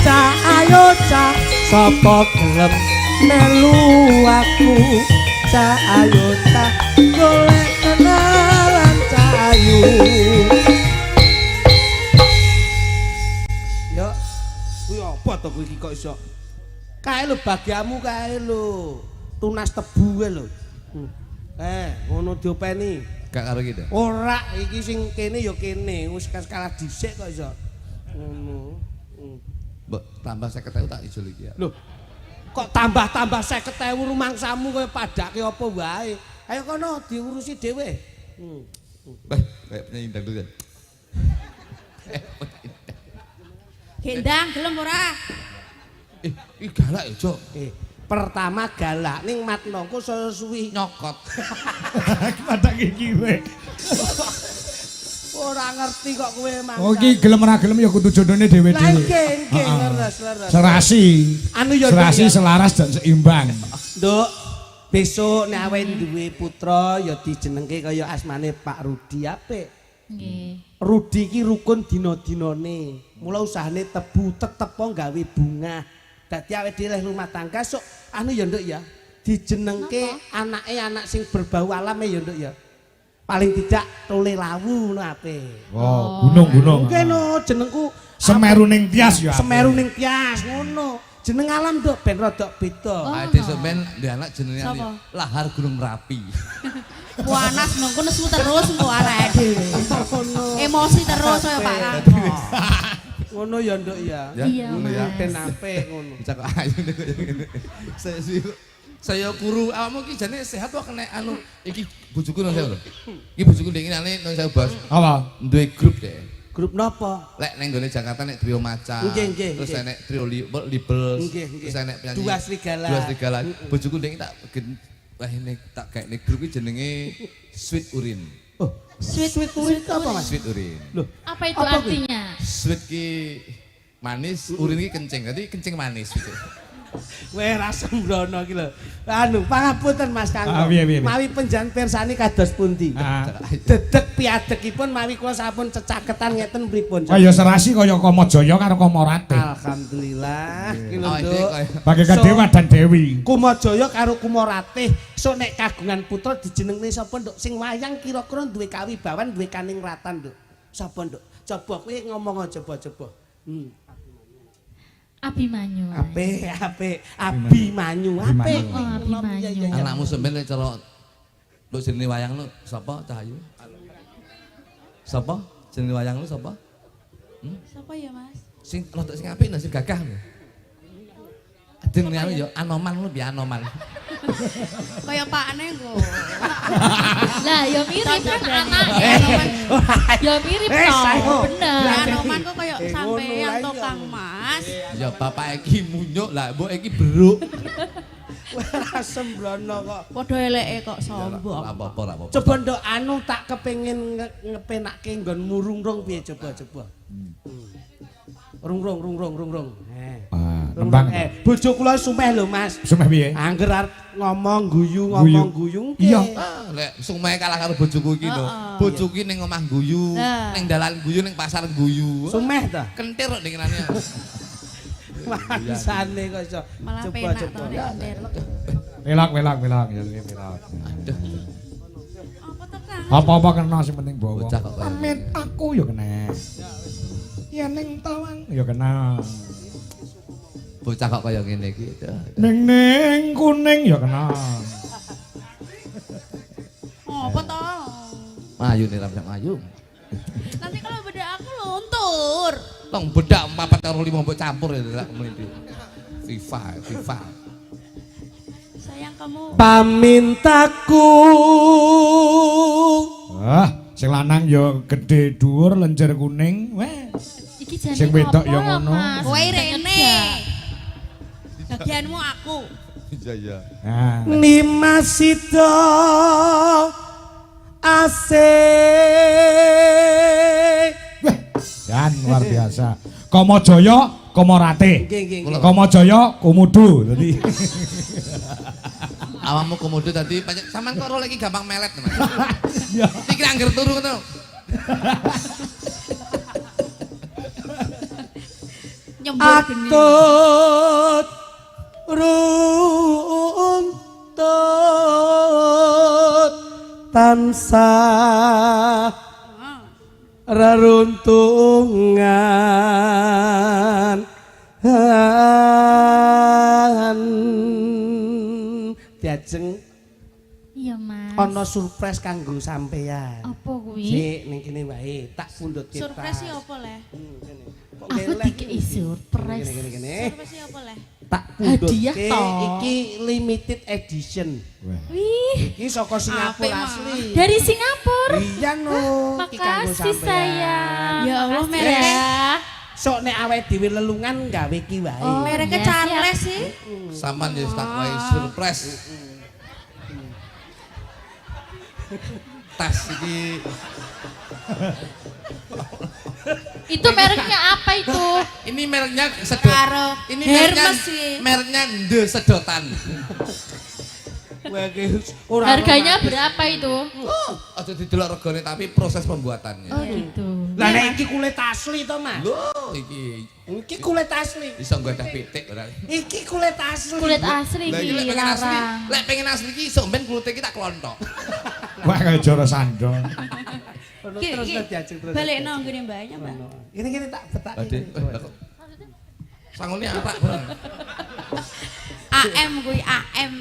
Ca ayo ca sapa gelem melu aku. Ca ayo ca golek kenalan ca ayu. Yo kuwi apa to kuwi kok iso kae lho bagiamu kae lho tunas tebu kae lho ngono diopeni Gak karo gitu. ora iki sing kene ya kene wis kalah dhisik kok iso ngono Mbok tambah 50.000 tak ijol iki ya. lho kok tambah-tambah 50.000 rumangsamu kaya padake apa wae ayo kono diurusi dhewe Kayak penyanyi dangdut kan. Gendang gelem ora? Iki galak ya, Cok. Pertama galak ning matnongku suwi Nyokot. Padha iki kowe. ora ngerti kok kowe mang. Oh iki gelem ora gelem ya kudu jodone dhewe-dhewe. Lah nggih leres. Serasi. Anu ya serasi selaras dan seimbang. Nduk, besok nek awake duwe putra ya dijenengke kaya asmane Pak Rudi apik. Nggih. Rudi iki rukun dina-dinane. Mula usahane tebu tetep gawe bunga. Dadi awake dhewe rumah tangga sok anu ya nduk ya. Dijenengke anake anak sing berbau alam ya nduk ya. Paling tidak tole lawu ngono apik. Oh, gunung-gunung. Mungkin no jenengku Semeru ning Tias ya. Semeru ning Tias ngono. Jeneng alam nduk ben rada beda. Ade sampean ndek anak jenenge Sapa? Lahar Gunung Merapi. Panas nungku nesu terus engko arek dhewe. Emosi terus kaya Pak Rangko. Ngono ya nduk ya. Iya, ngono ya. Ben apik ngono. Cak ayu nek kaya ngene. Saya kuru awakmu iki jane sehat wae kena anu iki bojoku nang saya lho. Iki bojoku ndek ngene nang saya bos. Apa? Duwe grup deh. Grup napa? Lek neng gone Jakarta nek trio maca. Nggih. Terus enek trio libel. Nggih. Terus enek penyanyi. Dua Serigala. Dua Serigala. Bojoku ndek tak wah ini tak gaekne grup iki jenenge Sweet Urin. Oh, sweet urin apa Mas? Sweet Urin. Loh, Apa itu artinya? Sweet ki manis, urin ki kencing. Dadi kencing manis gitu. kowe ra sembrono iki lho. Anu, pangapunten Mas Kanggo. Piye. Mawi penjan pirsani kados pundi? Dedeg piadekipun mawi kula sampun cecaketan ngeten pripun? Kaya serasi kaya Kamajaya karo Kamorate. Alhamdulillah. Iki lho, Oh, ini Nduk. kaya Bagi Kadewa dan Dewi. Kumajaya karo Kumaratih. Sok nek kagungan putra dijenengne sapa, Nduk? Sing wayang kira-kira duwe kawibawan, duwe kaningratan, Nduk. Sapa, Nduk? Coba kowe ngomong coba. Abimanyu. Abimanyu. Apik. Oh, Abimanyu. anakmu sampean nek cara mbok jenenge wayang lu sapa Cahayu? Sapa? Jenenge wayang lu sapa? Siapa ya, Mas? Sing rodok sing apik sing gagah lho. Adeng anu ya Anoman lu piye Anoman. Kaya pakne kok. Lah ya mirip kan anake. Ya mirip toh. Bener. Anoman kok kaya sampean to Kang Mas. Ya bapak iki munyuk lah mbok iki beruk. Ora sembrono kok. Padha eleke kok sombong. Apa-apa. Coba Nduk anu tak kepengin ngepenake nggon murungrung piye coba. Rungrung. Tembang. Bojo kula sumeh lho Mas. Sumeh piye? Angger arep ngomong guyu. Iya. Lek sume kalah karo bojoku iki lho. Bojoku iki ning omah guyu, ning dalan guyu, ning pasar guyu. Sumeh ta? Kentir kok dengerane. Mangsane kok iso. Malah Coba. penak to nek ender. Velak. Apa to Kang? Apa-apa kena sing penting bawa. Bocah kok kaya. Pamit aku ya kena. Ya ning tawang ya kena. Bocah kok kaya ngene iki. Ning kuning ya kena. Apa to? Ayu nih ramjang ayu. Nanti kalau beda aku luntur. Tong bedak 4 karo 5 mbok campur ya lek mriki. FIFA. Sayang kamu. Pamintaku. Sing lanang ya gedhe dhuwur lenjer kuning. Weh. Iki jane Sing wedok apa ya ngono. Mas? Kowe rene. bagianmu aku. Iya iya. Nah. Nimasida asik. Dan luar biasa. Kamajaya, Kamarate. Nggih. Kamajaya, Komodo. Dadi Awakmu komodo tadi pancen sampean kok ora lagi gampang melet, Mas. ya. Iki angger turu ngono. Nyembur geni. Atut runtut tansah reruntungan diajeng Iya, Mas. ana surprise kanggo sampean. Apa kuwi? Sik ning kene wae tak pundhut kita. Surprise apa leh? Aku dikei surprise. Kene. Surprise apa leh? Tak pundhut Hadiah toh. iki limited edition. Wih, Iki saka Singapura Apik, asli. dari Singapura. Iya no. Iki kanggo Makasih sampean. sayang. Ya Allah, Makasih merek. ya. Sok nek awake dhewe lelungan gawe iki wae. Oh, Mereknya ya, Charles sih. Saman ya tak wae surprise. Tas iki Itu mereknya apa itu? ini mereknya sedot. Karo Ini mereknya Hermes sih. mereknya Nde Sedotan. Wah, iki ora Harganya berapa itu? Aja didelok regane tapi proses pembuatannya. Oh gitu. Lah nek iki kulit asli to, Mas. Loh, iki Iki kulit asli. iso nggadah pitik ora. Iki kulit asli. Kulit asli Lah iki lek iki pengen asli, larang. lek pengen asli iki iso mben kulite iki tak klontok. Wah kaya joro sandong. Terus diajeng terus. Balik nang gini mbaknya, Mbak. Ini tak betak. Ade, sangone apa bareng. AM kuwi AM.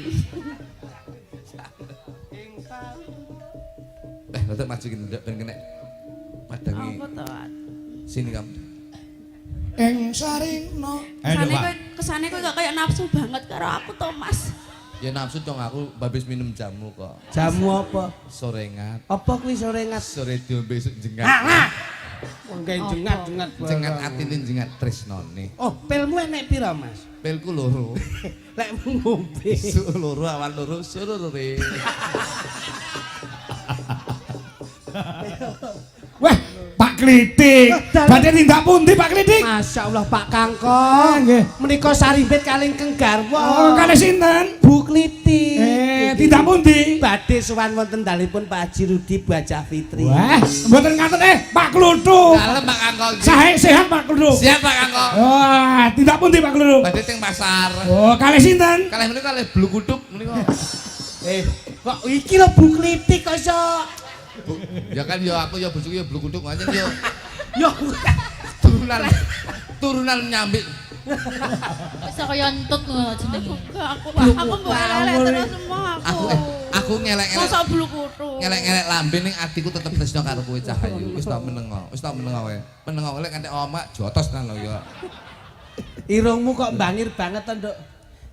Rada maju gini ndak ben kena padangi. Apa to? Sini kamu. Ing saringno. Kesane kowe kesane kowe kok kayak nafsu banget karo aku to, Mas. Ya nafsu dong aku babis minum jamu kok. Jamu apa? Sorengat. Apa kuwi sore ngat? Sore diombe esuk jengat. Wong gawe jengat-jengat. Jengat atine jengat tresnone. Oh, pilmu enek pira, Mas? Pilku loro. Lek ngombe. Esuk loro awan loro surure. Wah, Pak Klitik. Badhe tindak pundi Pak Klitik? Masyaallah Pak Kangkong. Nggih. Menika saribet kaling Keng Garwa. Oh, kalih sinten? Bu Klitik. Tindak pundi? Badhe sowan wonten dalipun Pak Haji Rudi Bajah Fitri. Wah, mboten ngaten Pak Kluthuk. Dalem Pak Kangkong. Sae sehat Pak Kluthuk. Siap Pak Kangkong. Wah, tindak pundi Pak Kluthuk? Badhe teng pasar. Oh, kalih sinten? Kalih menika kalih blu kuduk menika. Kok iki lho Bu Klitik kok iso. Ya kan ya aku ya bojoku ya blu kuduk aja ya. Yo Turunan nyambik. Bisa kaya entut ngono jenenge. Aku mbok elek terus semua aku. Aku ngelek-ngelek. Mosok bulu kutu. Ngelek-ngelek lambe ning atiku tetep tresno karo kowe Cahayu. Wis tak menengo. Wis tak menengo wae. Menengo lek kanthi omak jotos nang lho ya. irungmu kok bangir banget to, Nduk.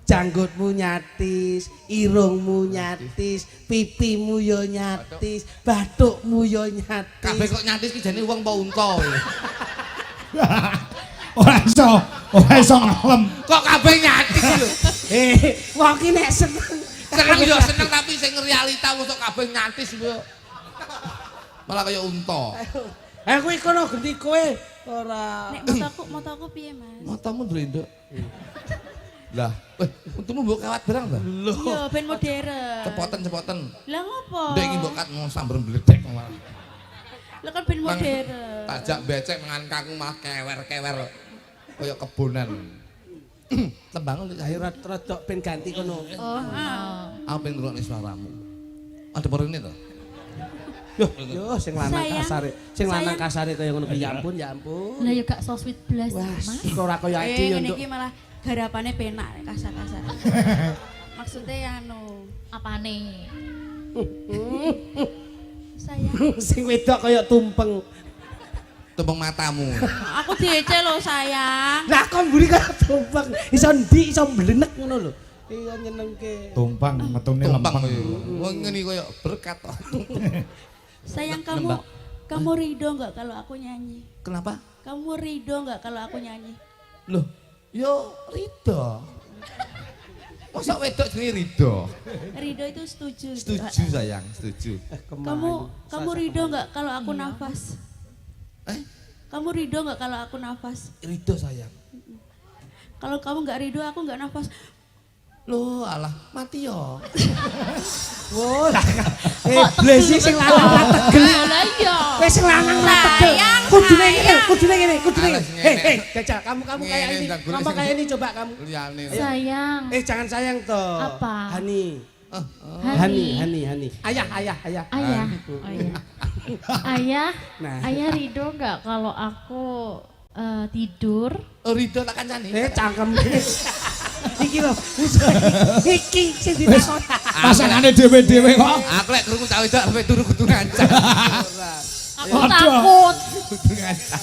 Janggutmu nyatis, irungmu nyatis, pipimu yo nyatis, bathukmu yo nyatis. Kabeh kok nyatis ki jane wong apa unta. Ora iso ngelem. Kok kabeh nyatis lho. Wong ki nek seneng. Seneng yo seneng tapi sing realita mosok kabeh nyatis lho. Malah kaya unta. Kuwi kono genti kowe ora. Nek motoku piye, Mas? Matamu ndrendok. Lah, untumu mbok kawat barang ta? Iya, ben modern. Cepoten-cepoten. Lah ngopo? Ndek iki mbok kat mau sambar mbledek malah. Lah kan ben modern. Tajak becek mangan kaku mah kewer-kewer. Kaya kebonan. Tembang lho ayo Rodok ben ganti kono. Oh, aku pengen ngrungokne suaramu. Ada perene to? Yo sing lanang Sayang. kasare. Sing lanang Sayang. kasare kaya ngono ki ya ampun, ya ampun. Lah ya gak so sweet blas Mas. Ora kaya ade yo, ngene Nduk. iki malah garapane penak kasar-kasar. Maksudnya anu, Apane? sayang. Sing wedok kaya tumpeng. Tumpeng matamu. Aku diece lho, sayang. Lah kok mburi kaya tumpeng. Iso ndi iso mblenek ngono lho. Iya nyenengke. Tumpang metune Tumpeng lempeng. koyo. Wong ngene kaya berkat to. Sayang Nembak. kamu ridho enggak kalau aku nyanyi? Kenapa? Kamu ridho enggak kalau aku nyanyi? Loh, yo Ridho. Mosok wedok jenenge Rido. Rido itu setuju. Setuju sayang, setuju. Kamu Rido nggak kalau aku nafas? Kamu Rido nggak kalau aku nafas? Rido sayang. Kalau kamu nggak Rido, aku nggak nafas. Loh, alah, mati yo. Wah, blesi sing lanang ra tegel. Lah iya. Wis sing lanang ra tegel. Kudune ngene. Jajal, kamu kayak ini. Kamu kayak ini coba kamu. Liyane. Sayang. Jangan sayang toh. Apa? Hani. Hani. Ayah. Ayah. Oh iya. Ayah. Nah. Ayah Rido nggak kalau aku tidur? Oh, Rido tak kancane. Cangkem. Iki lho, iki sing ditakon. Pasangane dhewe-dhewe kok. Aku lek krungu cah wedok sampe turu kudu ngancam. Aku takut. Kudu ngancam.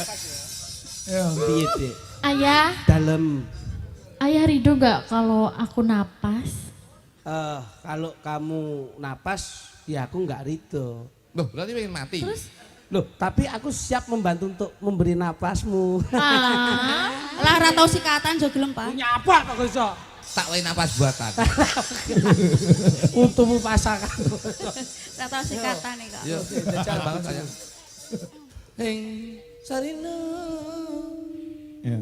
Piye, Dik? Ayah. Dalem. Ayah Rido nggak kalau aku napas? Kalau kamu napas, ya aku nggak rido. Loh, berarti pengen mati. Terus? Loh, tapi aku siap membantu untuk memberi napasmu. Lah ora tau sikatan jo gelem, Pak. Nyapa kok iso? Tak wae napas buatan. Untukmu pasangan. Ora tau sikatan iki kok. Yo, jajal banget sayang. Heng sarina.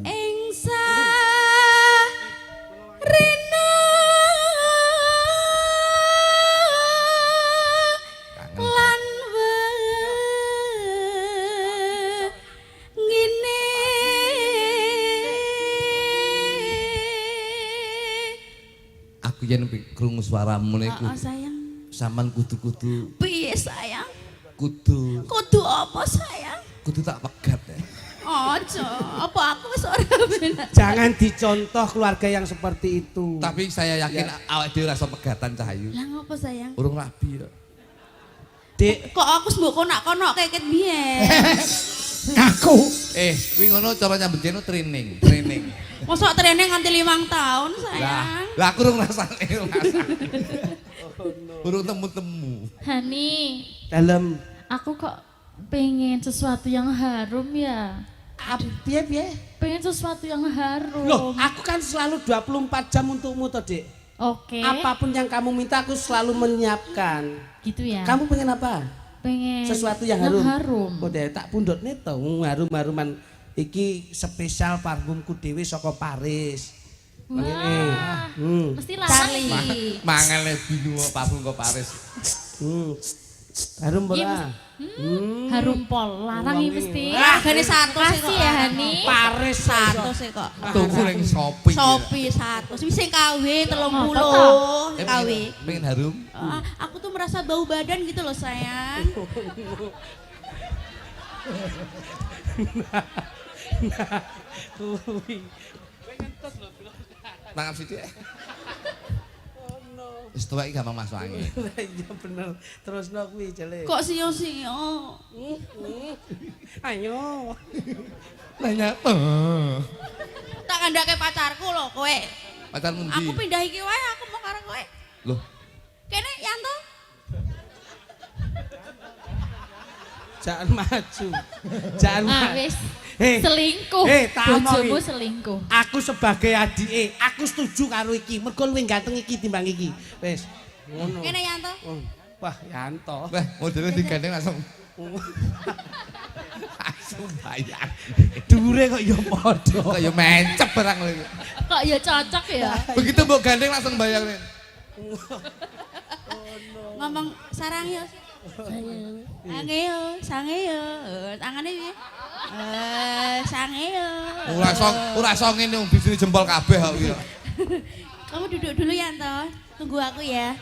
Ing sarina lan ngene Aku yen krungu suaramu niku. sayang. Sampean kudu-kudu Piye sayang? kudu Apa sayang? kudu tak pegat ya. Ojo, apa aku wis ora bener. Jangan dicontoh keluarga yang seperti itu. Tapi saya yakin awake dhewe rasa pegatan Cahayu. Lah ngopo sayang? Urung rabi ya. Dik, Kok aku mbok konak-konak keket biyen. Ngaku. Kuwi ngono cara nyambut gawe training. Mosok training nganti 5 tahun sayang. Lah aku urung rasane. Urung temu-temu. Hani, dalem. aku kok pengen sesuatu yang harum ya. Piye? Pengen sesuatu yang harum. Loh, aku kan selalu 24 jam untukmu toh, Dik. Oke. Apapun yang kamu minta aku selalu menyiapkan. Gitu ya. Kamu pengen apa? pengen Sesuatu yang harum. Oh, deh, tak pundhutne to harum-haruman iki spesial parfumku dhewe saka Paris. Wah, mesti lari. Mangane bingung parfum kok Paris. Harum ora? Harum pol, larang iki mesti. Regane 100 Kasih ya Hani. Paris 100 kok. Tuku ning Shopee. Shopee 100. Wis sing KW 30 KW. Pengen harum? Aku tuh merasa bau badan gitu loh sayang. Tangan situ ya. Wis tuwek iki gampang masuk angin. Iya bener. Terusno kuwi jele. Kok sio-sio? Ayo. Nanya. Tak kandhake pacarku lho kowe. Pacarmu ndi? Aku pindah iki wae aku mau karo kowe. Loh, Kene Yanto. Jangan maju. Jangan maju. Wis. Hei, selingkuh. tak Bojomu omongi. selingkuh. Aku sebagai adike, aku setuju karo iki. Mergo luwih ganteng iki timbang iki. Wis. Ngono. Kene Yanto. Wah, Yanto. wah modelnya digandeng langsung. Langsung bayar. Dhuwure kok ya padha. Kok ya mencep barang lho. Kok ya cocok ya? Begitu mbok gandeng langsung bayar. Ngomong sarang ya. Angeo, sangeo. Tangane piye? Sangeo. Ora iso ngene wong bisine jempol kabeh kok iki. Kamu duduk dulu Yanto. Tunggu aku ya.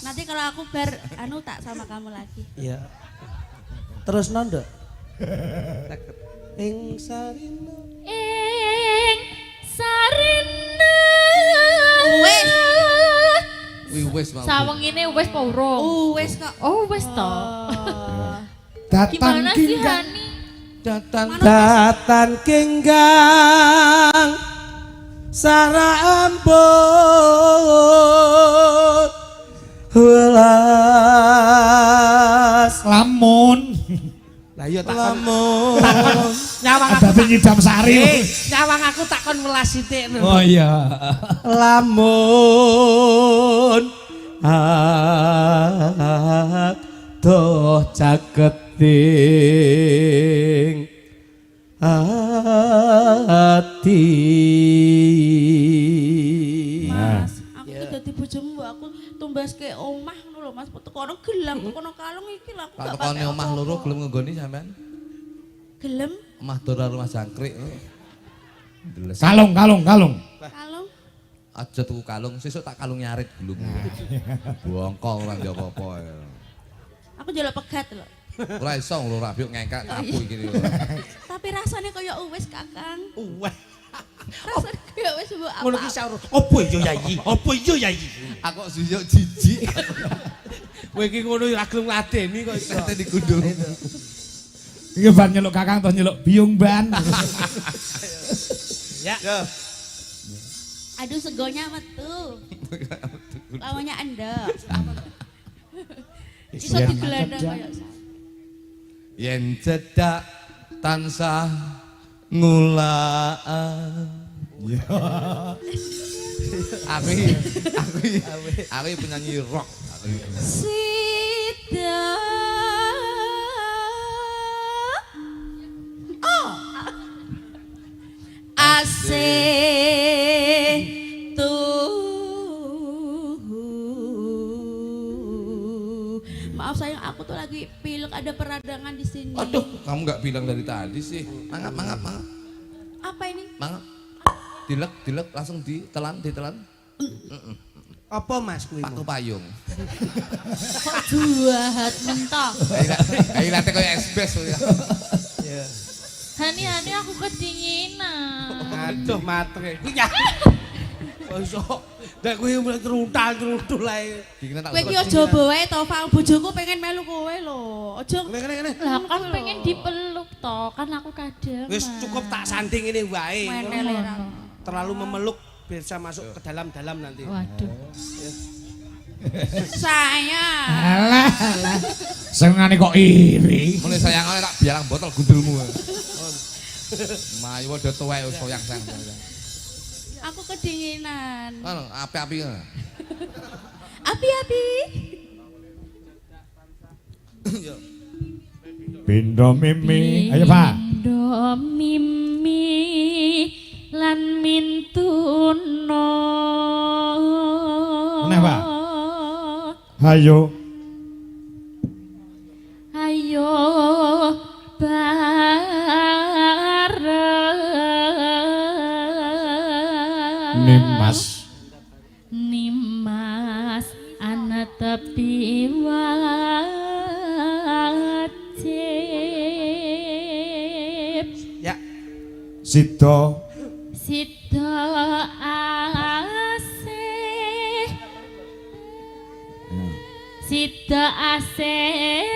Nanti kalau aku bar tak sama kamu lagi. Iya. Terus Nduk. Ing sarina. Ing sarina. Wis. Wis mau. Saweng ini wis apa urung? Wis kok. Oh, wis to. Datang Gimana sih kinggang. Hani? Datan kenggang sara ambon welas Lamun Lah iya tak Lamun nyawang aku. Ada nyidam sari. Nyawang aku takon welas sithik. Oh iya. Lamun doh jageting ati. Mas, aku tuh dadi bojomu mbok aku tumbaske omah ngono lho Mas, tekono gelang, tekono kalung iki lho aku gak Takone omah loro gelem nggoni sampean. Gelem Omah Dora rumah jangkrik. Ndeles. Kalung. kalung. Aja tuku kalung, sesuk tak kalung nyarit belum. Bongkol ora ndek apa-apa. Aku njaluk pegat lho. Ora iso lho rabiuk ngengkak kapu iki. Tapi rasanya kaya uwis Kakang. Wah, Rasanya kaya wis mbok ngono ki saur. Apa iya Yayi? Apa iya Yayi? Aku suyuk jijik. Kowe iki ngono ora gelem ngladeni kok iso. Kate digundul. Iki ban nyeluk Kakang terus nyeluk biung ban. Ya. Aduh segonya metu. Lawannya endek. Iso digelandang kaya Yen cedak tansah ngulak. Aku penyanyi rock. Sida. Oh. Asih maaf sayang, aku tuh lagi pilek, ada peradangan di sini. Aduh, kamu nggak bilang dari tadi sih. Mangap. Apa ini? Mangap. Dilek, langsung ditelan. Apa Mas kuwi? Paku payung. Kok jahat mentok? Kayak late kayak esbes. Hani aku kedinginan. Aduh matre. Kuwi ya. Iso. Nek kuwi mulai teruntal ae. Kowe iki aja bae to, Fang. Bojoku pengen melu kowe lho. Aja. Kene. Lah kan pengen dipeluk toh, kan aku kadang. Wis cukup tak sanding ini wae. Menel ya. Terlalu memeluk bisa masuk ke dalam-dalam nanti. Waduh. Saya. Alah. Senengane kok iri. Mulai sayangane tak biarang botol gundulmu. Mayu udah tuwek wis sayang. Aku kedinginan. Ngono, api-api ngono. Api-api. Pindo mimi. Ayo, Pak. Pindo mimi lan mintuno. Meneh, Pak. Hayo. Ayo bareng. Nimas ana tepi wajib. Ya. Sida asih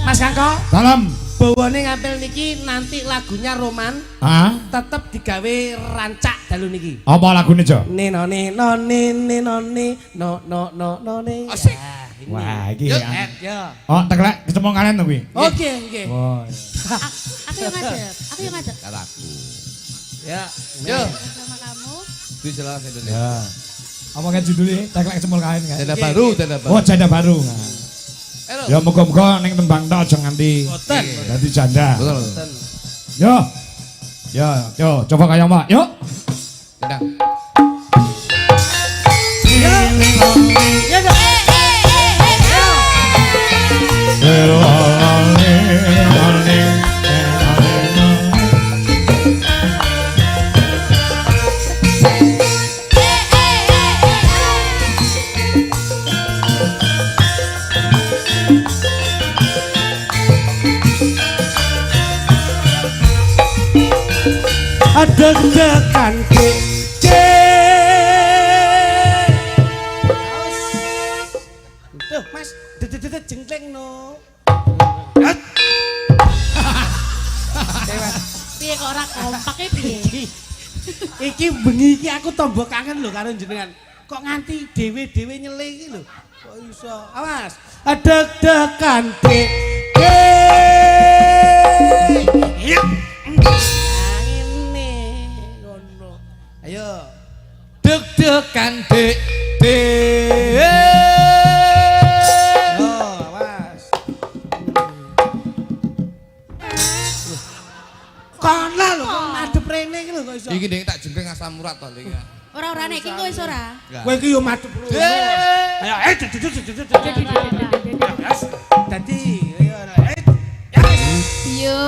Mas Kangko. Salam. Bawane ngambil niki nanti lagunya Roman. Tetep digawe rancak dalu niki. Apa lagune, Jo? No. Asik. Wah, iki. Yo. Oh, teklek ketemu kalian to kuwi. Oke, oke. Oh. Aku yang ngajak. Kata aku. Ya. Yo, Sama kamu. dijelas Indonesia. Ya. Apa kan judulnya? Teklek ketemu kalian kan? Janda baru. Oh, janda baru. Halo. Ya muga-muga ning tembang tok aja nganti Boten. dadi janda. Betul. Yo, coba kayak Mbak. Yuk. Tendang. Ya dong. Deg-degan kece. Tuh Mas, dedet jengkleng no. Piye Piye kok ora kompak e piye? Iki bengi iki aku tambah kangen lho karo jenengan. Kok nganti dhewe-dhewe nyele iki lho. Kok iso? Awas. Deg-degan dek. Iya. Ngene ngono. Ayo. Deg-degan dek dek. Yo, awas. Kono lho kok madhep rene iki lho kok iso. Iki ning tak jengking asam urat to iki. Ora-orane iki kok wis ora. Kowe iki yo madhep. Ayo, dadi ayo. Yo,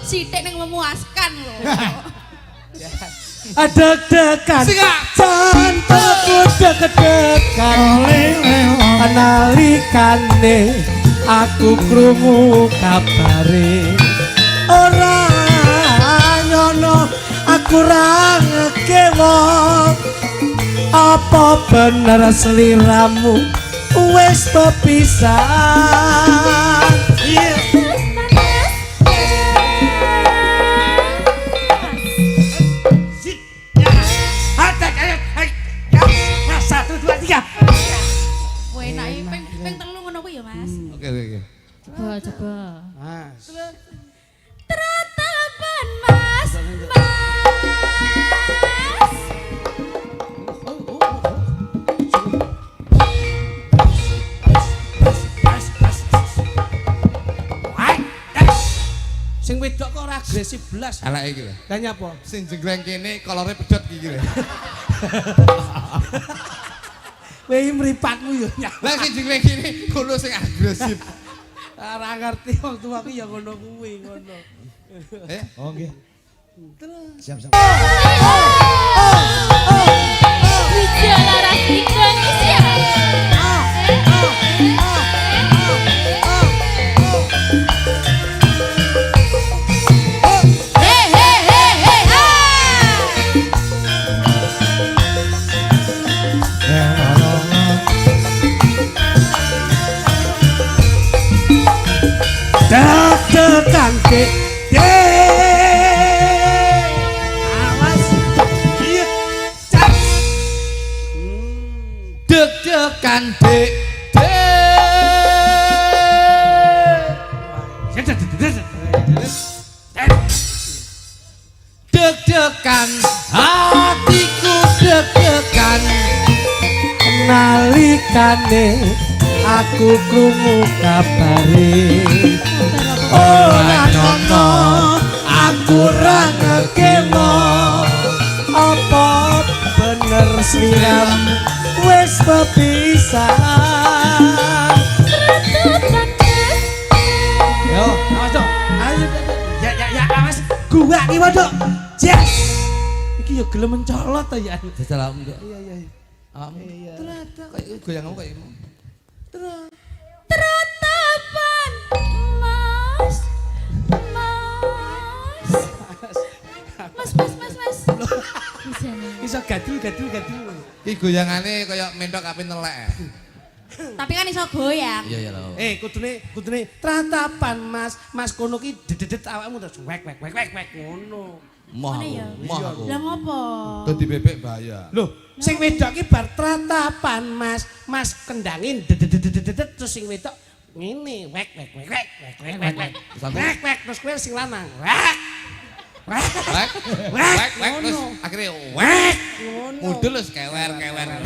sithik ning memuaskan lho. Deg-degan jantukku deg-degan nalikane aku krungu kabare ora nyono aku ra ngekewo apa bener seliramu wis bepisan Ping telu ngono kuwi ya, Mas. Oke. Coba. Mas. Tratapan Mas. Sing wedok kok ora agresif blas. Alake iki lho. Lah nyapa? Sing jenggleng kene kolore pedhot iki lho. Kowe mripatmu yo nyak. Lah sing jenggleng kene kono sing agresif. Ora ngerti wong tuaku ya ngono kuwi ngono. Oh nggih. Siap. Wijaya Laras Indonesia. Deg-degan dek awas iya cas Deg-degan dek deg-degan hatiku deg-degan nalikane aku krungu kabare ora nyono aku ra ngekemo apa bener sliramu wis bepisan yo awas dong ayo ya awas gua iki waduh jas iki yo gelem mencolot to ya jajal awakmu kok. iya Awakmu. Kayak goyangmu kayak Tratapan Mas. iso gadul. iki goyangane kaya mentok kaping telek. Tapi kan iso goyang. Iya lho. Kudune tratapan Mas kono ki dedet awakmu terus wek ngono. Moh. Ngene ya? Moh aku. Lah ngopo? Dadi bebek bahaya. Lho, sing wedok ki bar tratapan Mas kendangin dedet terus sing wedok ngene wek terus kowe sing lanang wek terus akhirnya wek mudul wis kewer ngono.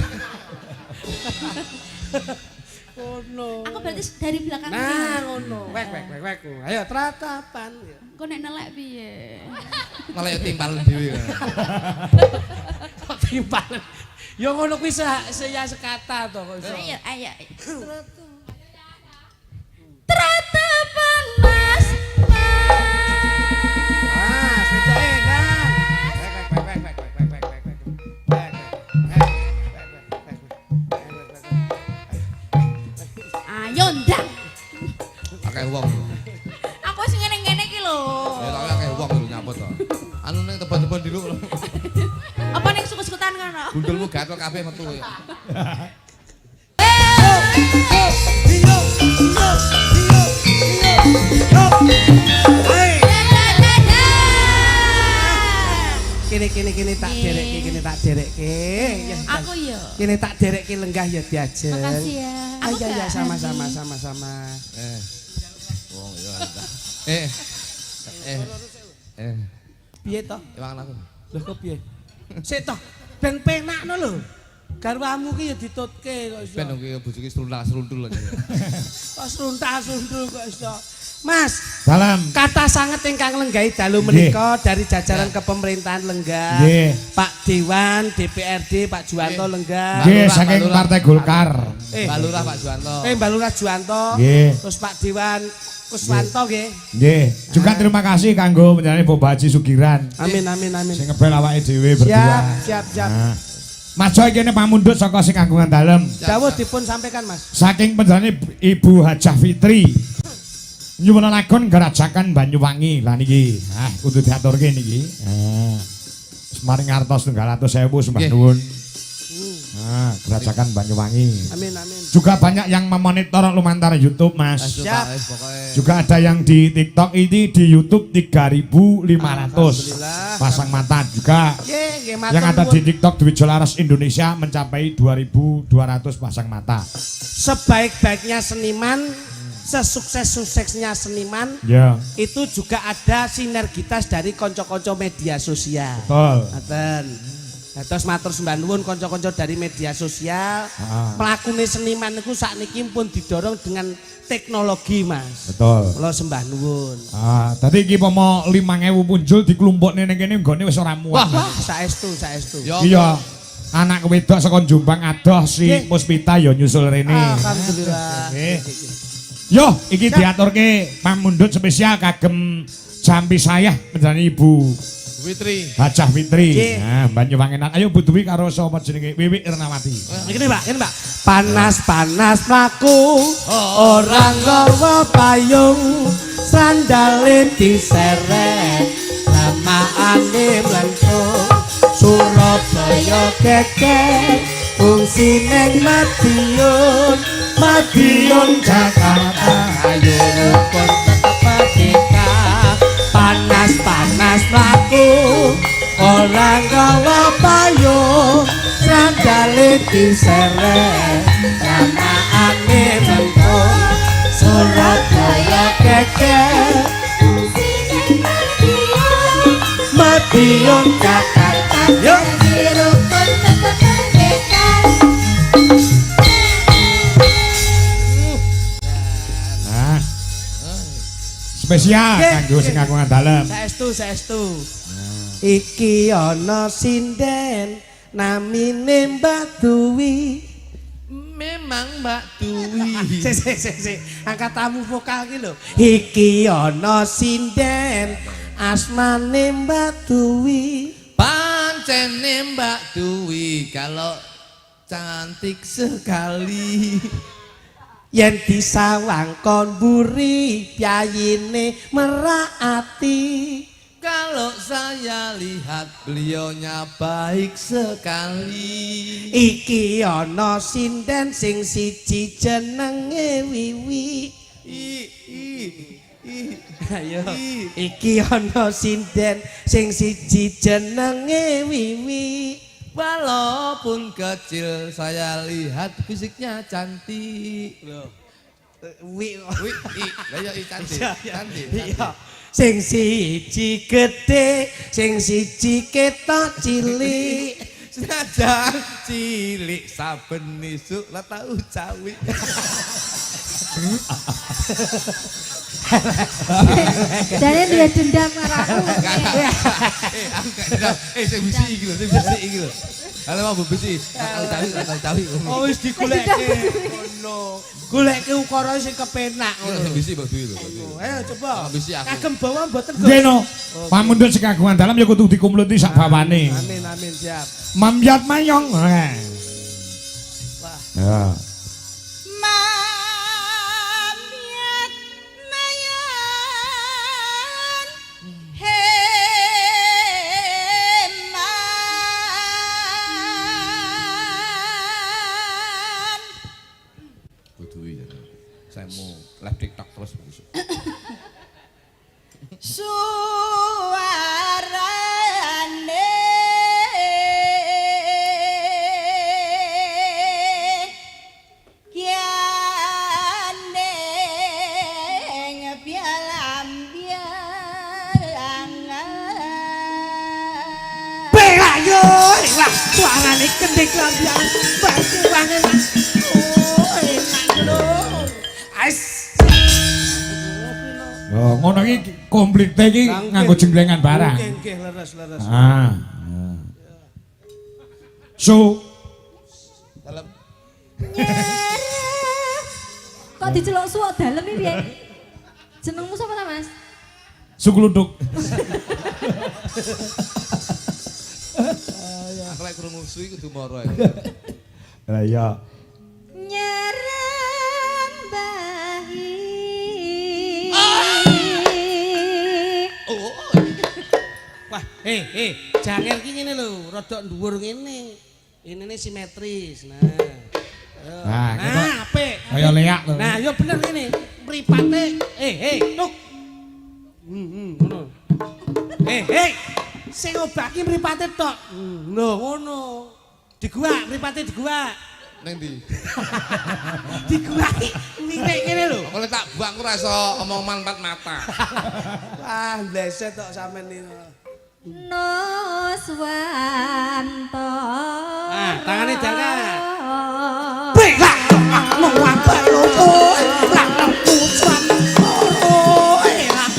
Aku berarti dari belakang. Nah, ngono. Wek. Ayo tratapan. Kok nek nelek piye? malah ya timpalen dhewe. Kok timpalen. Ya ngono kuwi saya sekata to kok iso. Ayo. Tratapan Mas. Sedoke kan. Ayo ndang. Akeh wong. Aku sing ngene-ngene iki lho. Ya tak akeh wong lho nyaput to. Anu ning tebon-tebon dulu. Apa ning suku-sukutan kono? Gundulmu gatel kabeh metu ya. kene tak derekke, kene tak derekke. Aku ya. Kene tak derekke lenggah ya diajeng. Makasih ya. Ya sama-sama. Wong ya entah. Piye to? Iwang aku. Lho kok piye? Sik to, ben penakno lho. Garwamu ki ya ditutke kok iso. Ben iki bojoke seruntul aja. Kok seruntal-seruntul kok iso. Mas, Dalam kata sanget ingkang lenggahi dalu menika dari jajaran kepemerintahan lenggah. Nggih. Pak Dewan, DPRD, Pak Juwanto lenggah. nggih saking Partai Golkar. Mbak Lurah Pak Juwanto. Mbak Lurah Juwanto. Nggih. Terus Pak Dewan Kuswanto nggih. Nggih, juga terima kasih kanggo panjenengan Bapak Haji Sugiran. Amin. Sing ngebel awake dhewe berdua. Siap. Nah. Mas Joy kene pamundhut saka sing kagungan dalem. Dawuh dipun sampaikan, Mas. Saking panjenengan Ibu Hajah Fitri. Nyuwun lakon gerajakan Banyuwangi. Lah niki, kudu diaturke niki. Semaring ngartos 200.000 sembah nuwun. Gerajakan Banyuwangi. Amin. Juga banyak yang memonitor lumantar YouTube, Mas. Siap. Juga ada yang di TikTok ini di YouTube 3.500 pasang mata juga. Yang ada di TikTok Dwi Jolaras Indonesia mencapai 2.200 pasang mata. Sebaik-baiknya seniman, sesukses-suksesnya seniman, Ya. itu juga ada sinergitas dari konco-konco media sosial. Betul. Ngaten. Terus matur sembah nuwun kanca-kanca dari media sosial. Mlakune seniman niku sakniki pun didorong dengan teknologi, Mas. Betul. Kula sembah nuwun. Tadi iki pomo 5.000 punjul dikelompokne ning kene nggone wis ora muat. Wah, saestu. Iya. Anak wedok saka Jombang adoh si Puspita ya nyusul rene. Alhamdulillah. Yo, iki diaturke pamundhut spesial kagem jampi saya panjenengan Ibu Fitri. Hajah Fitri. Nah, Banyuwangi. Ayo Bu Dwi karo sapa jenenge Wiwi Ernawati. Ini Mbak. Panas-panas mlaku, orang nggawa payung, sandale diseret, lamaane mlengkung, Surabaya geger, fungsi neng Madiun Jakarta, ayo rukun tetep merdeka. Panas-panas mlaku, orang gawa payung, sandale diseret, lamaane mlengkung, Surabaya geger, Madiun Jakarta, yuk rukun tetep merdeka. Spesial kanggo sing kagungan dalem. Saestu. Iki ana sinden namine Mbak Duwi. Memang Mbak Duwi. Sik. Angkat tamu vokal ki lho. Iki ana sinden asmane Mbak Duwi. Pancene Mbak Duwi kalau cantik sekali. Yen disawang kon buri piyayine meraati. Kalau saya lihat beliaunya baik sekali. Iki ana sinden sing siji jenenge Wiwi. Ayo. Iki ana sinden sing siji jenenge Wiwi. Walaupun kecil saya lihat fisiknya cantik. Wi. Lah ya cantik. Iya. Sing siji gedhe, sing siji ketok cilik. Senajan cilik saben isuk lah tau cawi. Jadi dia dendam marah aku. Sing bisi iki lho. Halo mau bisi. Cawi. Oh wis digoleke. Ngono. Goleke ukara sing kepenak ngono. Sing bisi Mbak Dwi lho. Ayo coba. Bisi aku. Kagem bawa mboten Nggih no. Pamundhut sing kagungan dalem ya kudu dikumpulti sak bawane. Amin siap. Mamyat mayong. Wah. Ya. Saya mau live TikTok terus besok. Suarane suarane kendhik lambian batu banget. Oh, enak lho. Ais. Oh, ngono iki komplite iki nganggo jenglengan barang. Nggih, leres. Ah. So Dalam Kok diceluk suwak dalem iki piye? Jenengmu sapa ta, Mas? Sukluduk. aku lek krungu suwi kudu moro. Lah iya. Nyerambahi. Oh. Wah, jangan ki ngene lho, rada dhuwur ngene. Inine simetris. Nah. Nah, Nah, apik. Kaya leak lho. Nah, yo bener ngene. Mripate, tuk. Ngono. Sing obaki mripate tok. Lho, ngono. Diguak, mripate diguak. Ning ndi? Diguaki lirik ngene lho. Kok lek tak buang ku ora iso omong manfaat mata. Wah, bleset tok sampean niku. Nuswanto. Ah, tangane jangan. Bela, mau apa lo? Lah, pusan. Oh,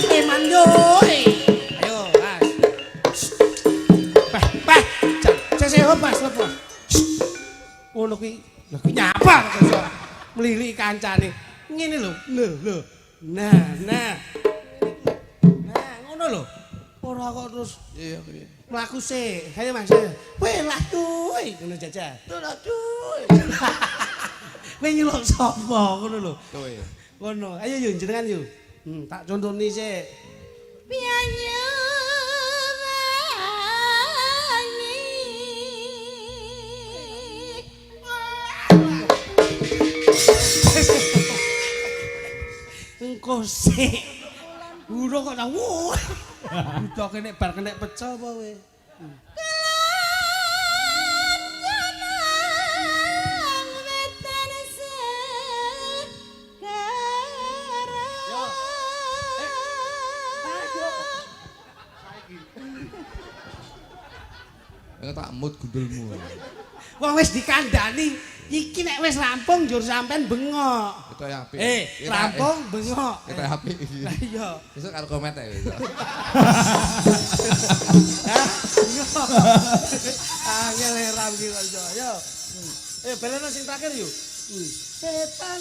eman yo. Ayo, Mas. Bah. Cese pas lepo. Ngono kuwi. Lah kuwi nyapa kok suara. Mlili kancane. Ngene lho. Lho. Nah, ngono lho. Ora kok terus Iya, piye? mlaku sik. Ayo Mas. Welah cuy. Ngono jajah. Welah cuy. Kowe nyeluk sapa ngono lho. Kowe. Ngono. Ayo yo jenengan yo. Tak contoni sik. Piyanyu Engko sik. Urung kok tak wuh. Udah kene bar kena pecah apa kowe? Tak mut gundulmu. Wong wis dikandani, iki nek wis rampung njur sampean bengok. Itu ya apik. Rampung bengok. Kita apik iki. Lah iya. Besok karo komet ya. Angel ram iki kok iso. Yo. Beleno sing terakhir yo. Setan.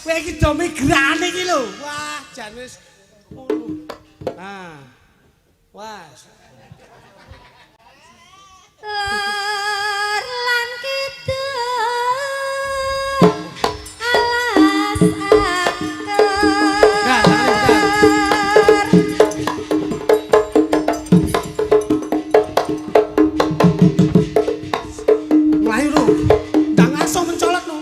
Kowe iki do migrane iki lho. Wah, jan wis ngono. Ah. Wes. Lor lan kidul alas angker. Mlayu lho. Ndang langsung mencolot lho.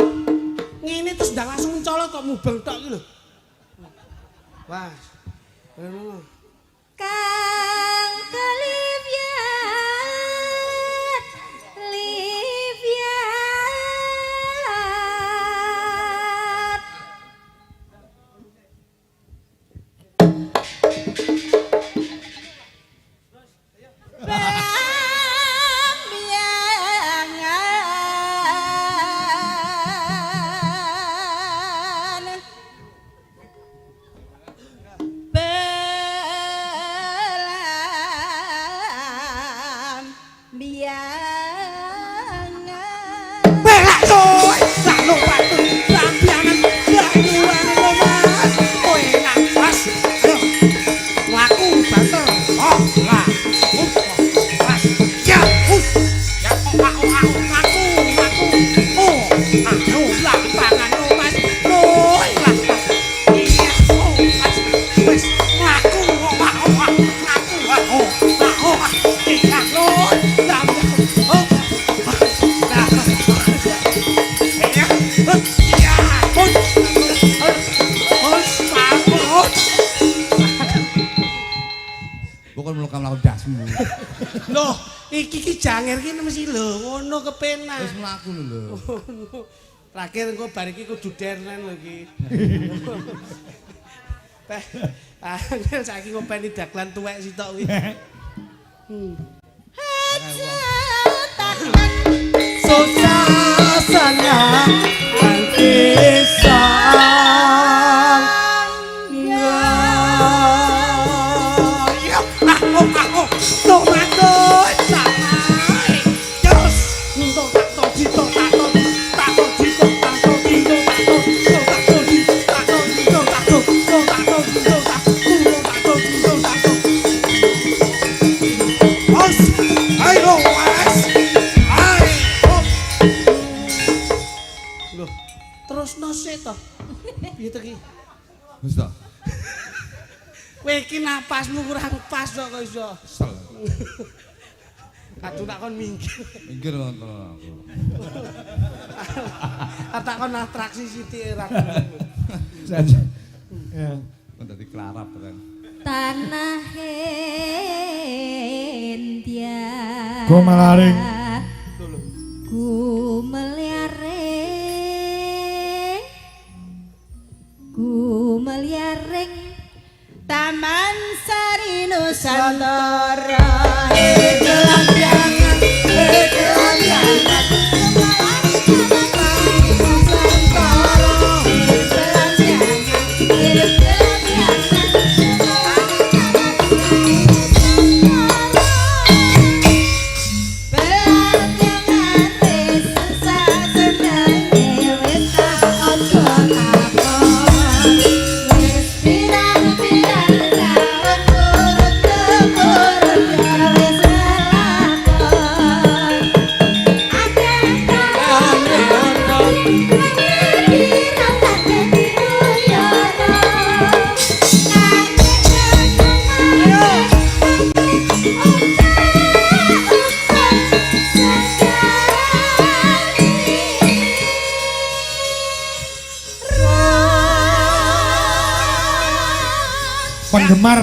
Ngene terus ndang langsung mencolot kok mubeng tok iki lho. Wah. Ngono. Kang Kalivian Livian Bambiangan Loh, iki janger ki mesti lho ngono kepenak. Wis mlaku lho. Terakhir engko bar iki kudu dernen lho iki. Teh, saiki ngopeni dagelan tuwek sitok kuwi. Susasana antisang no mato samai jos untuk tak dito tak dito terus nose to piye to ki Wis to. kowe iki napasmu kurang pas kok iso kadung tak kon minggir Minggir wonten aku. tak kon atraksi sithik ra Ya. Dadi klarap kan. Tanah India Gomalaring. Gumeliaring Taman Sari Nusantara gelambiangan gelambiangan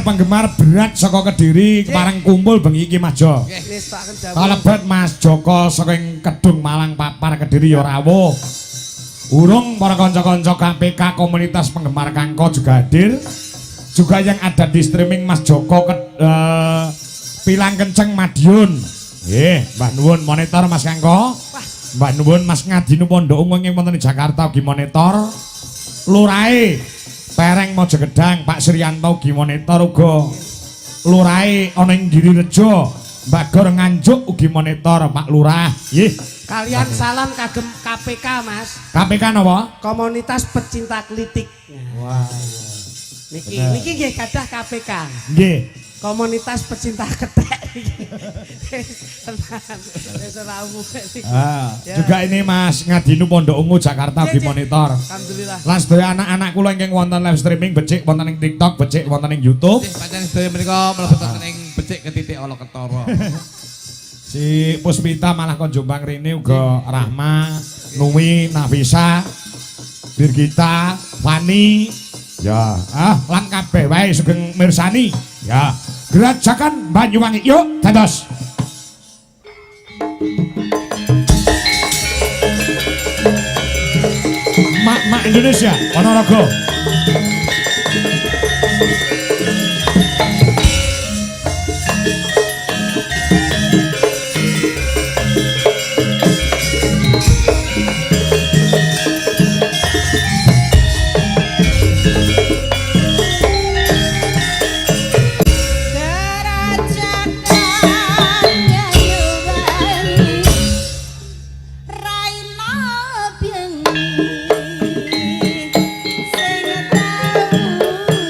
penggemar berat saka Kediri marang kumpul bengi iki Mas Jo. Kalebet Mas Joko saking Kedung Malang Papar Kediri ya rawuh. Urung para kanca-kanca KPK komunitas penggemar Kangko juga hadir. Juga yang ada di streaming Mas Joko Pilang Kenceng Madiun. Nggih, Mbah nuwun monitor Mas Kangko. Mbah nuwun Mas Ngadinu Pondok Ungu ing wonten Jakarta ugi monitor. Lurahe Pereng Mojokedang Pak Suryanto ugi monitor uga. Lurahe ana ing Girirejo Mbak Gor Nganjuk ugi monitor Pak Lurah. Nggih. Kalian salam kagem KPK Mas. KPK napa? Komunitas Pecinta Klitik. Wah. Niki nggih gadah KPK. Nggih. Komunitas Pecinta Ketek. Juga ini Mas Ngadinu Pondok Ungu Jakarta ugi monitor. Alhamdulillah. Lan sedaya anak-anak kula ingkang wonten live streaming becik wonten ing TikTok, becik wonten ing YouTube. Pancen sedaya menika mlebet wonten ing becik ketitik ala ketara. Si Puspita malah kon Jombang rene uga Rahma, Numi, Nafisa, Birgita, Fani, ya, lan kabeh wae sugeng mirsani. Ya, gerajakan Banyuwangi yuk dados. Mak-mak Indonesia, Ponorogo.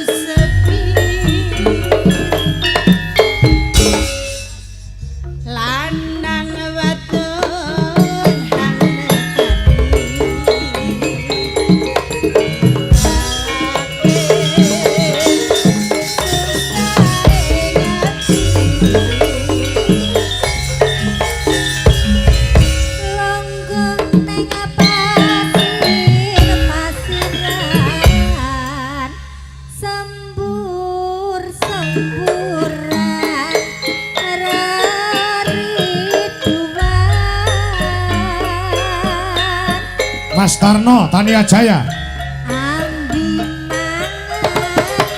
Sepi Mas Tarno, Tania Jaya. Ambi mangan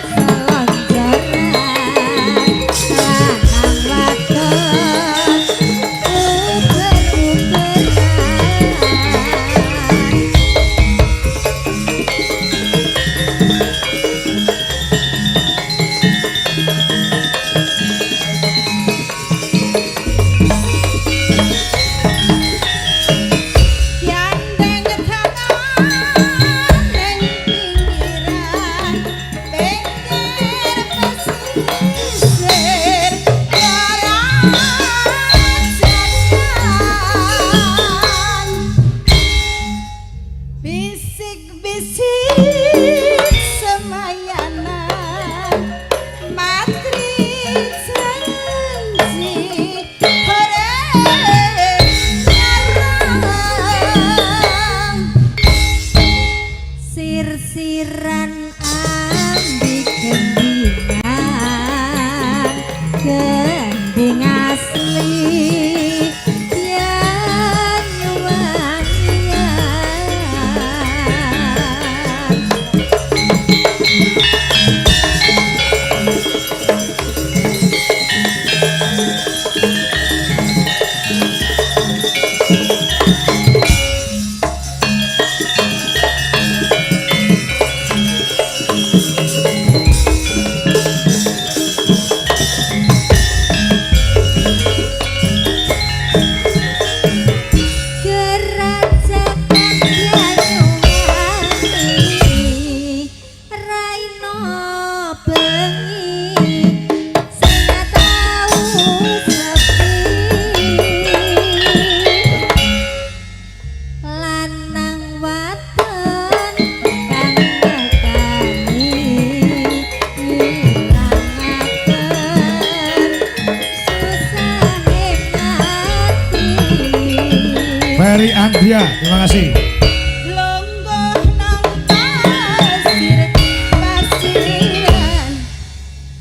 selonjoran lanang wadon sir-siran ambi gendingan gending asli yang nyuwangian. Ferry Andria, terima kasih. Longgoh nang pasir pasiran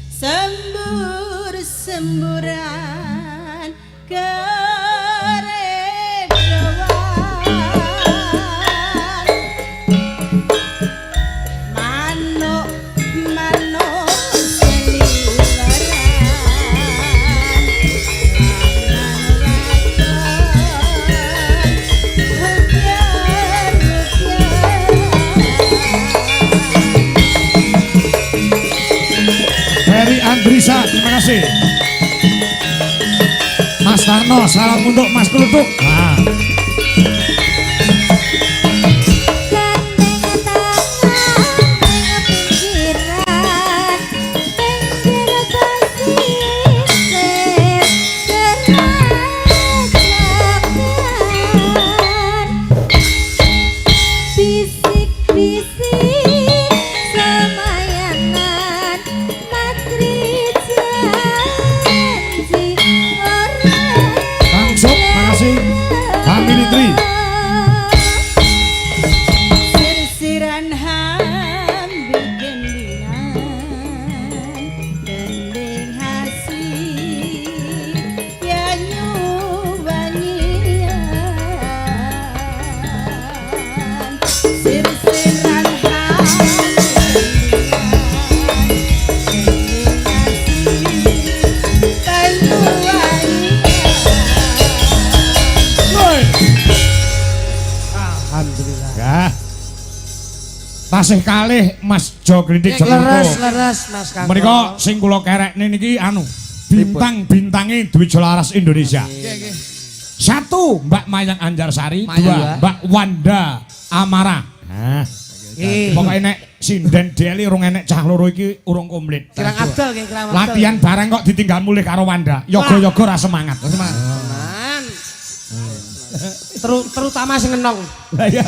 sembur-semburan keredoan manuk-manuk seliweran Ferry Andrisa, terima kasih. Mas Tarno, salam untuk Mas Klutuk. Nah. Family Tree. Sir-siran hambi gendingan gending hasih ya nyuwangian. Sir-siran hambi Alhamdulillah. Ya. Tasih kalih Mas Jo Grindik Leres Mas Kang. Menika sing kula kerekne niki anu bintang-bintange Dwi Jolaras Indonesia. Satu Mbak Mayang Anjarsari, dua Mbak Wanda Amara. Nah. Pokoke nek sinden Deli urung enek cah loro iki urung komplit. Kirang Abdul nggih, kirang Abdul. Latihan bareng kok ditinggal mulih karo Wanda. Yoga-yoga ra semangat. Man. Terutama sing ngenong. Lah ya.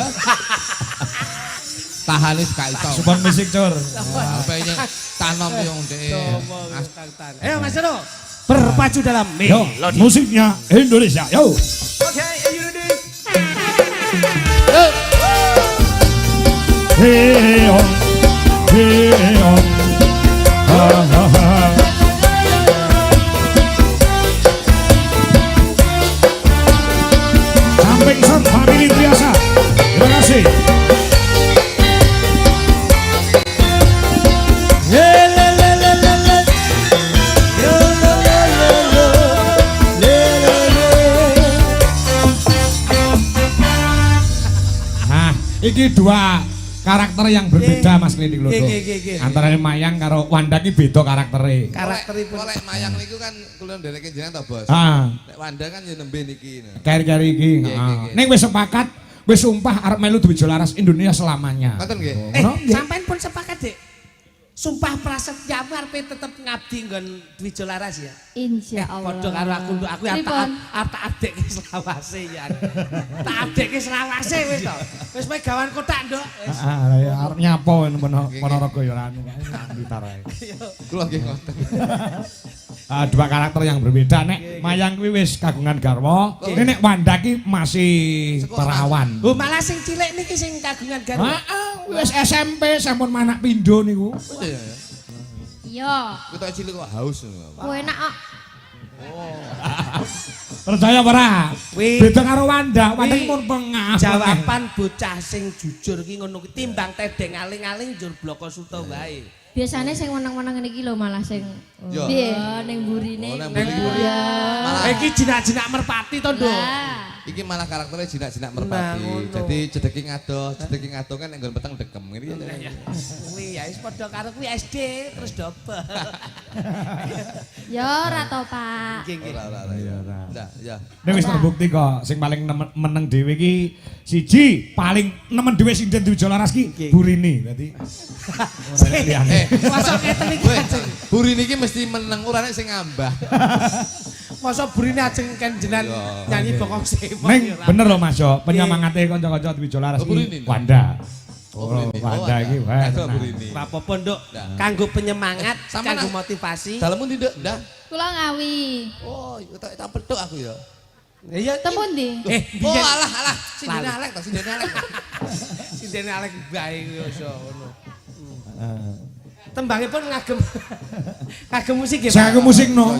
Tahanis gak iso. Support musik cur. Apa ini tanom yang ndek. Ayo Mas Jono, berpacu dalam Yo, musiknya Indonesia. Yo. Oke, you ready? Hey on. Hey on. Ha ha ha. Samping Son Family Triasa. Terima kasih. Iki dua karakter yang berbeda Mas Klinik Lodo. Antara Mayang karo Wanda ki beda karaktere. Karakteripun. Oleh Mayang niku kan kula ndereke jenengan to, Bos. Nek Wanda kan ya nembe niki. Kari-kari iki. Ning wis sepakat, wis sumpah arep melu Dwijo Laras Indonesia selamanya. Ngoten nggih. Sampeyan pun sepakat, Dik. Sumpah prasetyamu arepe tetep ngabdi nggon Dwijo Laras ya. Insyaallah. Padha karo aku arep adekke selawase ya. Tak adekke selawase wis to. Wis pegawan kotak, Nduk. Ya arep nyapo Ponorogo ya anu gitar ae. Kula nggih ngoten. Dua karakter yang berbeda. Nek Mayang kuwi wis kagungan garwa, nek Wanda ki masih perawan. Oh, malah sing cilik niki sing kagungan garwa. Wis SMP sampun manak pindho niku. Iya. Kita cilik kok haus. Kowe enak kok. Percaya ora? Beda karo Wanda, Wanda ki pun pengah. Jawaban bocah sing jujur ki ngono ki timbang tedeng aling-aling njur bloko suto wae. Biasanya sing menang-menang niki lho malah sing piye ning burine. Ning buri. Iki jinak-jinak merpati to, Nduk. Iki malah karakternya jinak-jinak merpati. Jadi jedeki ngado kan nggon peteng dekem ngene. Kuwi ya wis padha karo kuwi SD terus double. Ya ora to, Pak. Ora ya. Ya. Nek wis terbukti kok sing paling meneng dhewe ki siji paling nemen dhewe sing Dwijo Laras ki Burini. Dadi ora liyane. Masa keten iki Buri niki mesti meneng ora nek sing ngambah. Masa burine ajeng kan jenengan nyanyi bokong semon. Ning bener lho Mas yo, penyemangate kanca-kanca Dwijo Laras ki Wanda. Wanda iki wae. Ora apa-apa, Nduk. Kanggo penyemangat, kanggo motivasi. Dalemu ndi, Nduk? Ndah. Kula ngawi. Oh, tak petuk aku ya. Iya, Temu ndi? Oh, alah, sindene alek to, sindene alek. Sindene alek bae iso ngono. Tembangipun ngagem ngagem musik nggih. Saya ke musik no.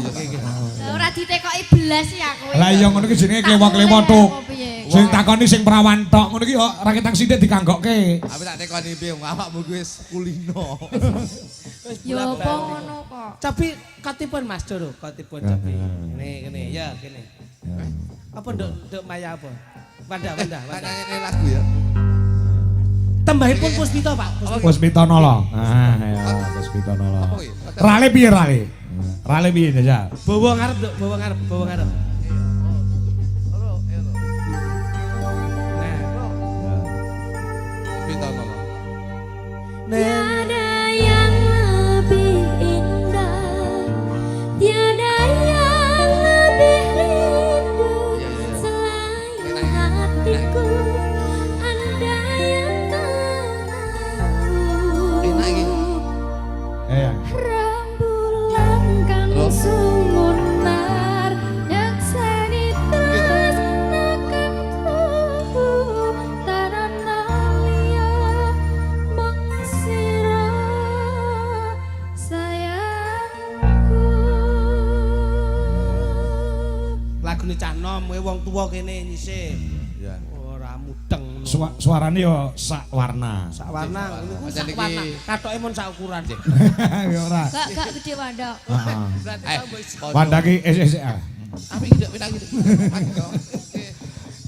Ora ditekoki belas ya kowe. Lah iya ngono ki jenenge klewo-klewo tuk. Sing takoni sing perawan tok ngono ki yo ra ketang sithik diganggokke. Tapi tak tekoni piye awakmu kuwi wis kulino. Ya apa ngono kok. Tapi katipun Mas Doro, katipun tapi. Kene ya kene. Apa Nduk Maya apa? Wanda. Nyanyi lagu ya. Tembahipun Puspito, Pak. Puspito Nolo. Ya Puspito Nolo. Rale piye rale? Rale piye jajal? Bawa ngarep, Nduk, bawa ngarep. Tiada yang lebih indah, tiada yang lebih rindu selain hatiku. Anda yang tahu. Rembulan kan sumunar yang seni terus nakan tubuh tarana liya mengsira sayangku. Lagune cah nom, kowe wong tuwa kene nyisih. Ya. Ora mudeng. Suarane yo sak warna. Sak warna, niku sak warna. Katoke mun sak ukuran. Ya ora. Gak gede Wanda. Wanda ki SSA. Apik ndak pinang gitu.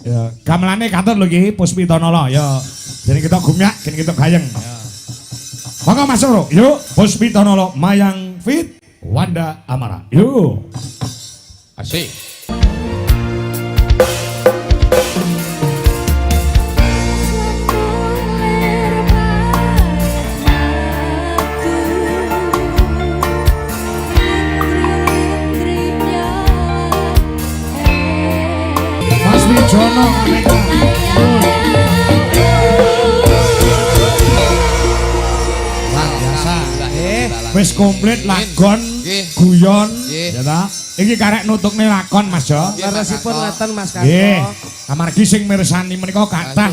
Ya, gamelane kantor lho iki Puspito Nolo ya. Jadi kita gumyak, kene kita gayeng. Monggo Mas Soro, yuk Puspito Nolo Mayang Fit Wanda Amara. Yuk. Asik. Mas Wijono wis komplit lakon, guyon, ya ta? Iki karek nutukne lakon Mas Jo. Leresipun ngaten Mas Nggih. Kanto. Amargi sing mirsani menika kathah.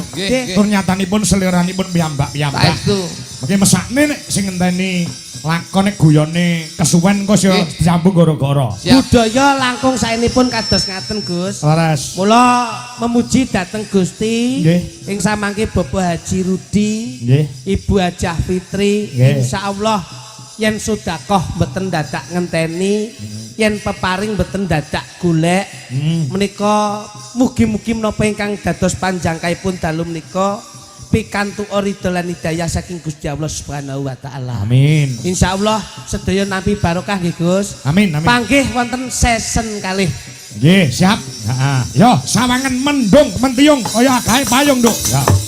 Turnyatanipun seliranipun piyambak-piyambak. Saestu. Mengki mesakne nek sing ngenteni lakone guyone kesuwen kok yo disambung gara-gara. Budaya langkung saenipun kados ngaten Gus. Leres. Mula memuji dateng Gusti. Nggih. Ing samangke Bapak Haji Rudi, Nggih. Ibu Hajah Fitri, Nggih. insyaallah yen sedekah mboten dadak ngenteni, yen peparing mboten dadak golek. Menika mugi-mugi menapa ingkang dados panjangkaipun dalu menika pikantuk ridho lan hidayah saking Gusti Allah Subhanahu wa taala. Amin. Insyaallah sedaya nampi barokah nggih Gus. Amin, amin. Panggih wonten season kalih. Nggih, siap. Heeh. Yo, sawangan mendung, mentiung kaya gawe payung, Nduk. Ya.